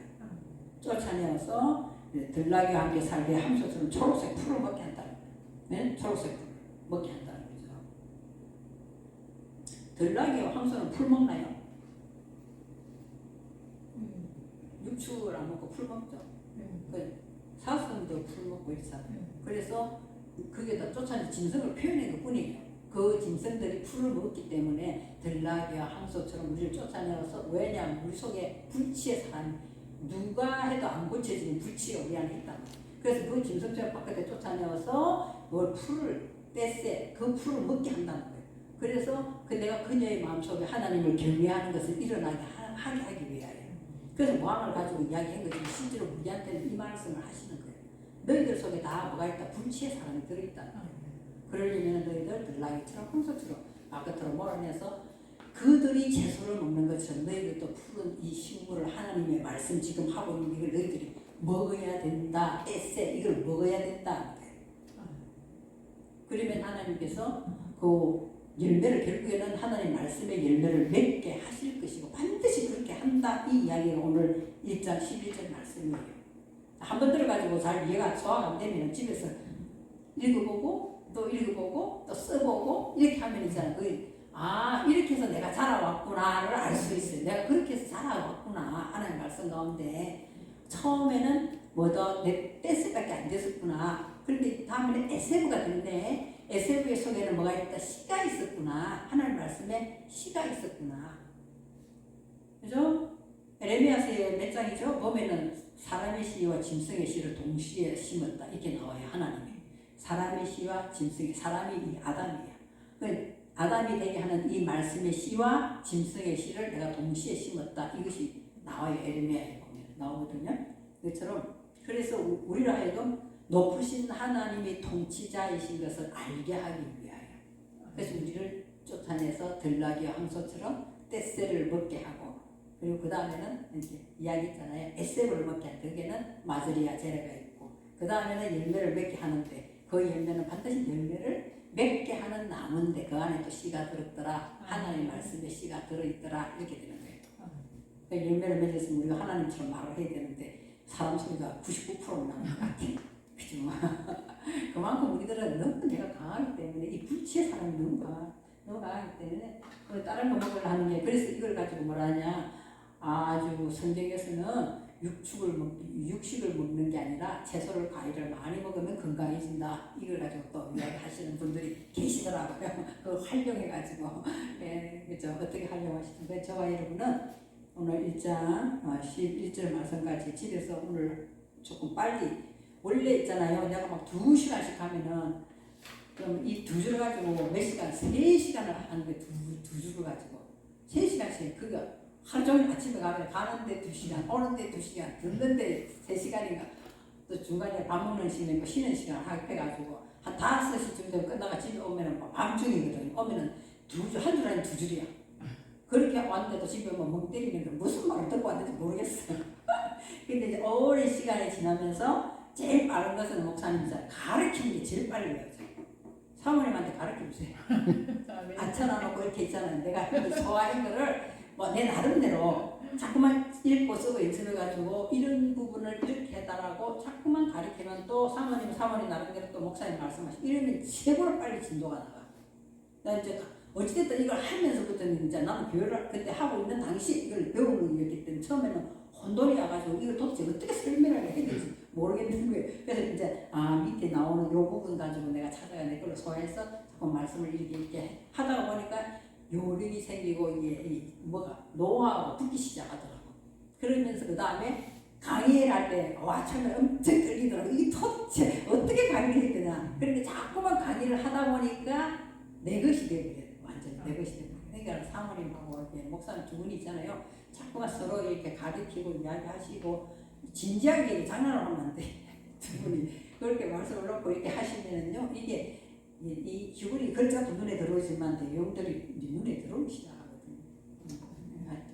쫓아내어서 들나귀와 함께 살게 함소처럼 초록색 풀을 먹게 한다는 거야. 네? 초록색 풀을 먹게 한다는 거죠. 들나귀와 함소는 풀 먹나요? 육축을 안 먹고 풀 먹죠. 그 사슴도 풀 먹고 있잖아요. 그래서 그게 다 쫓아내 짐승을 표현한 것 뿐이에요. 그 짐승들이 풀을 먹기 때문에 들나귀와 항소처럼 우리를 쫓아내어서 왜냐하면 우리 속에 불치의 사람 누가 해도 안 고쳐지는 불치가 우리 안에 있다. 그래서 그 짐승처럼 바깥에 쫓아내어서 뭘 풀을 떼세 그 풀을 먹게 한다는 거예요. 그래서 내가 그녀의 마음속에 하나님을 경외하는 것을 일어나게 하게 하기 위하여. 그래서 왕을 가지고 이야기한 거지 실제로 우리한테는 이 말씀을 하시는 거예요. 너희들 속에 다 뭐가 있다? 불치의 사람이 들어있다는 거예요. 그러려면 너희들 들나귀처럼 황소처럼 바깥으로 몰아내서 그들이 채소를 먹는 것처럼 너희들도 푸른 이 식물을 하나님의 말씀 지금 하고 있는 이걸 너희들이 먹어야 된다. 에세 이걸 먹어야 된다. 그러면 하나님께서 그 열매를 결국에는 하나님 말씀의 열매를 맺게 하실 것이고 반드시 그렇게 한다 이 이야기가 오늘 1장 11절 말씀이에요. 한번 들어가지고 잘 이해가 소화가 안 되면 집에서 읽어보고 또 써보고 이렇게 하면 있잖아요. 이렇게 해서 내가 자라왔구나를 알 수 있어요. 내가 그렇게 해서 자라왔구나 하나님 말씀 가운데 처음에는 내 떼스밖에 안 됐었구나. 그런데 다음에는 에세브가 됐네. 에세브의 속에는 뭐가 있다? 씨가 있었구나. 하나님 말씀에 씨가 있었구나. 그죠? 에레미야서의 몇 장이죠? 보면은 사람의 씨와 짐승의 씨를 동시에 심었다. 이렇게 나와요. 하나님이. 사람의 씨와 짐승의 사람이 이 아담이에요. 아담이 되게 하는 이 말씀의 씨와 짐승의 씨를 내가 동시에 심었다. 이것이 나와요. 에레미야에 보면 나오거든요. 그처럼 그래서 우리를 하여금 높으신 하나님이 통치자이신 것을 알게 하기 위하여. 그래서 우리를 쫓아내서 들나귀와 황소처럼 떼새를 먹게 하고 그리고 그 다음에는 이제 이야기 있잖아요. 에세브를 먹게 한 덕에는 마저리아 제레가 있고 그 다음에는 열매를 맺게 하는데 그 열매는 반드시 열매를 맺게 하는 나무인데 그 안에 또 씨가 들었더라. 하나님 말씀에 씨가 들어있더라. 이렇게 되는 거예요. 열매를 맺었으면 우리가 하나님처럼 말을 해야 되는데 사람 소리가 99%는 나는 것 같아. 그죠? 그만큼 우리들은 너무 내가 강하기 때문에 이 불치의 사람이 너무 강하기 때문에 다른 거 먹으려 하는 게 그래서 이걸 가지고 뭐라 하냐 아주 성경에서는 육식을 먹는 게 아니라 채소를 과일을 많이 먹으면 건강해진다. 이걸 가지고 또 이야기하시는 분들이 계시더라고요. 그걸 활용해가지고 그죠? 어떻게 활용하시는데 저와 여러분은 오늘 1장 11절 말씀까지 집에서 오늘 조금 빨리 원래 있잖아요. 내가 막 2시간씩 하면은 그럼 이 2주를 가지고 몇 시간? 3시간을 하는데 두 주를 가지고 3시간씩 그거 하루 종일 아침에 가는데 2시간, 오는데 2시간, 듣는데 3시간인가 또 중간에 밥 먹는 시간, 쉬는 시간 해가지고 한 5시쯤 되면 끝나가 집에 오면은 밤중이거든요. 오면은 한 줄 아니면 2줄이야. 그렇게 왔는데도 집에 오면 멍 때리면 무슨 말을 듣고 왔는지 모르겠어. 근데 이제 오랜 시간이 지나면서 제일 빠른 것은 목사님이 가르치는 게 제일 빨리 배워요. 사모님한테 가르쳐주세요. 앉혀놔놓고 이렇게 있잖아요. 내가 소화한 거를 뭐 내 나름대로 자꾸만 읽고 쓰고 연습해가지고 이런 부분을 이렇게 해달라고 자꾸만 가르치면 또 사모님 나름대로 또 목사님 말씀하시고 이러면 최고로 빨리 진도가 나가. 나 이제 어찌됐든 이걸 하면서부터는 이제 나는 교회를 그때 하고 있는 당시 이걸 배우는 거였기 때문에 처음에는 혼돈이 와가지고 이걸 도대체 어떻게 설명을 해야 되는지 모르겠는 거예요. 그래서 이제 밑에 나오는 요 부분 가지고 내가 찾아야 내 걸로 소화해서 자꾸 말씀을 이렇게 하다가 보니까 요령이 생기고 이게 노하우가 붙기 시작하더라고. 그러면서 그 다음에 강의를 할 때 와 처음에 엄청 끌리더라고. 이게 도대체 어떻게 강의를 해야 되나. 그러니까 자꾸만 강의를 하다 보니까 내 것이 되버려요. 완전히 내 것이 되버려요. 그러니까 사모님하고 이렇게 목사님 두 분이 있잖아요. 자꾸만 서로 이렇게 가르치고 이야기하시고 진지하게 장난을 하면 안 돼. 두 분이 그렇게 말씀을 놓고 이렇게 하시면은요 이게 이 기분이 글자도 눈에 들어오지만 내용들이 눈에 들어오기 시작하거든요.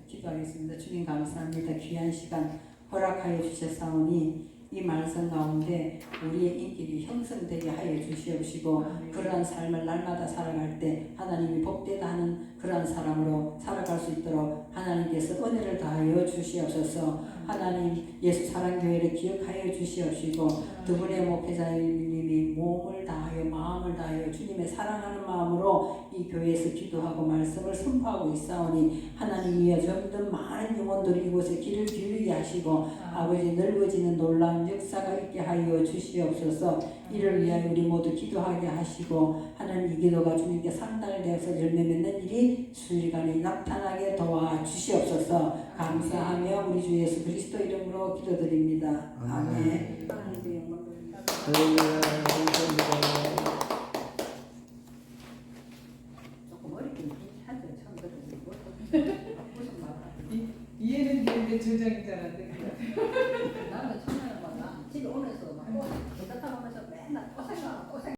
기도하겠습니다. 주님 감사합니다. 귀한 시간 허락하여 주셨사오니 이 말씀 가운데 우리의 인격이 형성되게 하여 주시옵시고 그러한 삶을 날마다 살아갈 때 하나님이 복되다 하는 그러한 사람으로 살아갈 수 있도록 하나님께서 은혜를 다하여 주시옵소서. 하나님 예수 사랑교회를 기억하여 주시옵시고 두 분의 목회자님이 몸을 다하여 마음을 다하여 주님의 사랑하는 마음으로 이 교회에서 기도하고 말씀을 선포하고 있사오니 하나님이여 점점 많은 영혼들이 이곳에 길을 기울이게 하시고 아버지 넓어지는 놀라운 역사가 있게 하여 주시옵소서. 이를 위하여 우리 모두 기도하게 하시고 하나님 이 기도가 주님께 상달되어서 열매 맺는 일이 수일간에 나타나게 도와주시옵소서. 감사하며 우리 주 예수 그리스도 이름으로 기도드립니다. 아멘. 조금 어렵긴 하죠. 처음 들으면 무슨 말이야? 이해는 되는데 조정이 잘 안 돼. 나는 처음에는 집에 오면서 막 따뜻하면서 맨날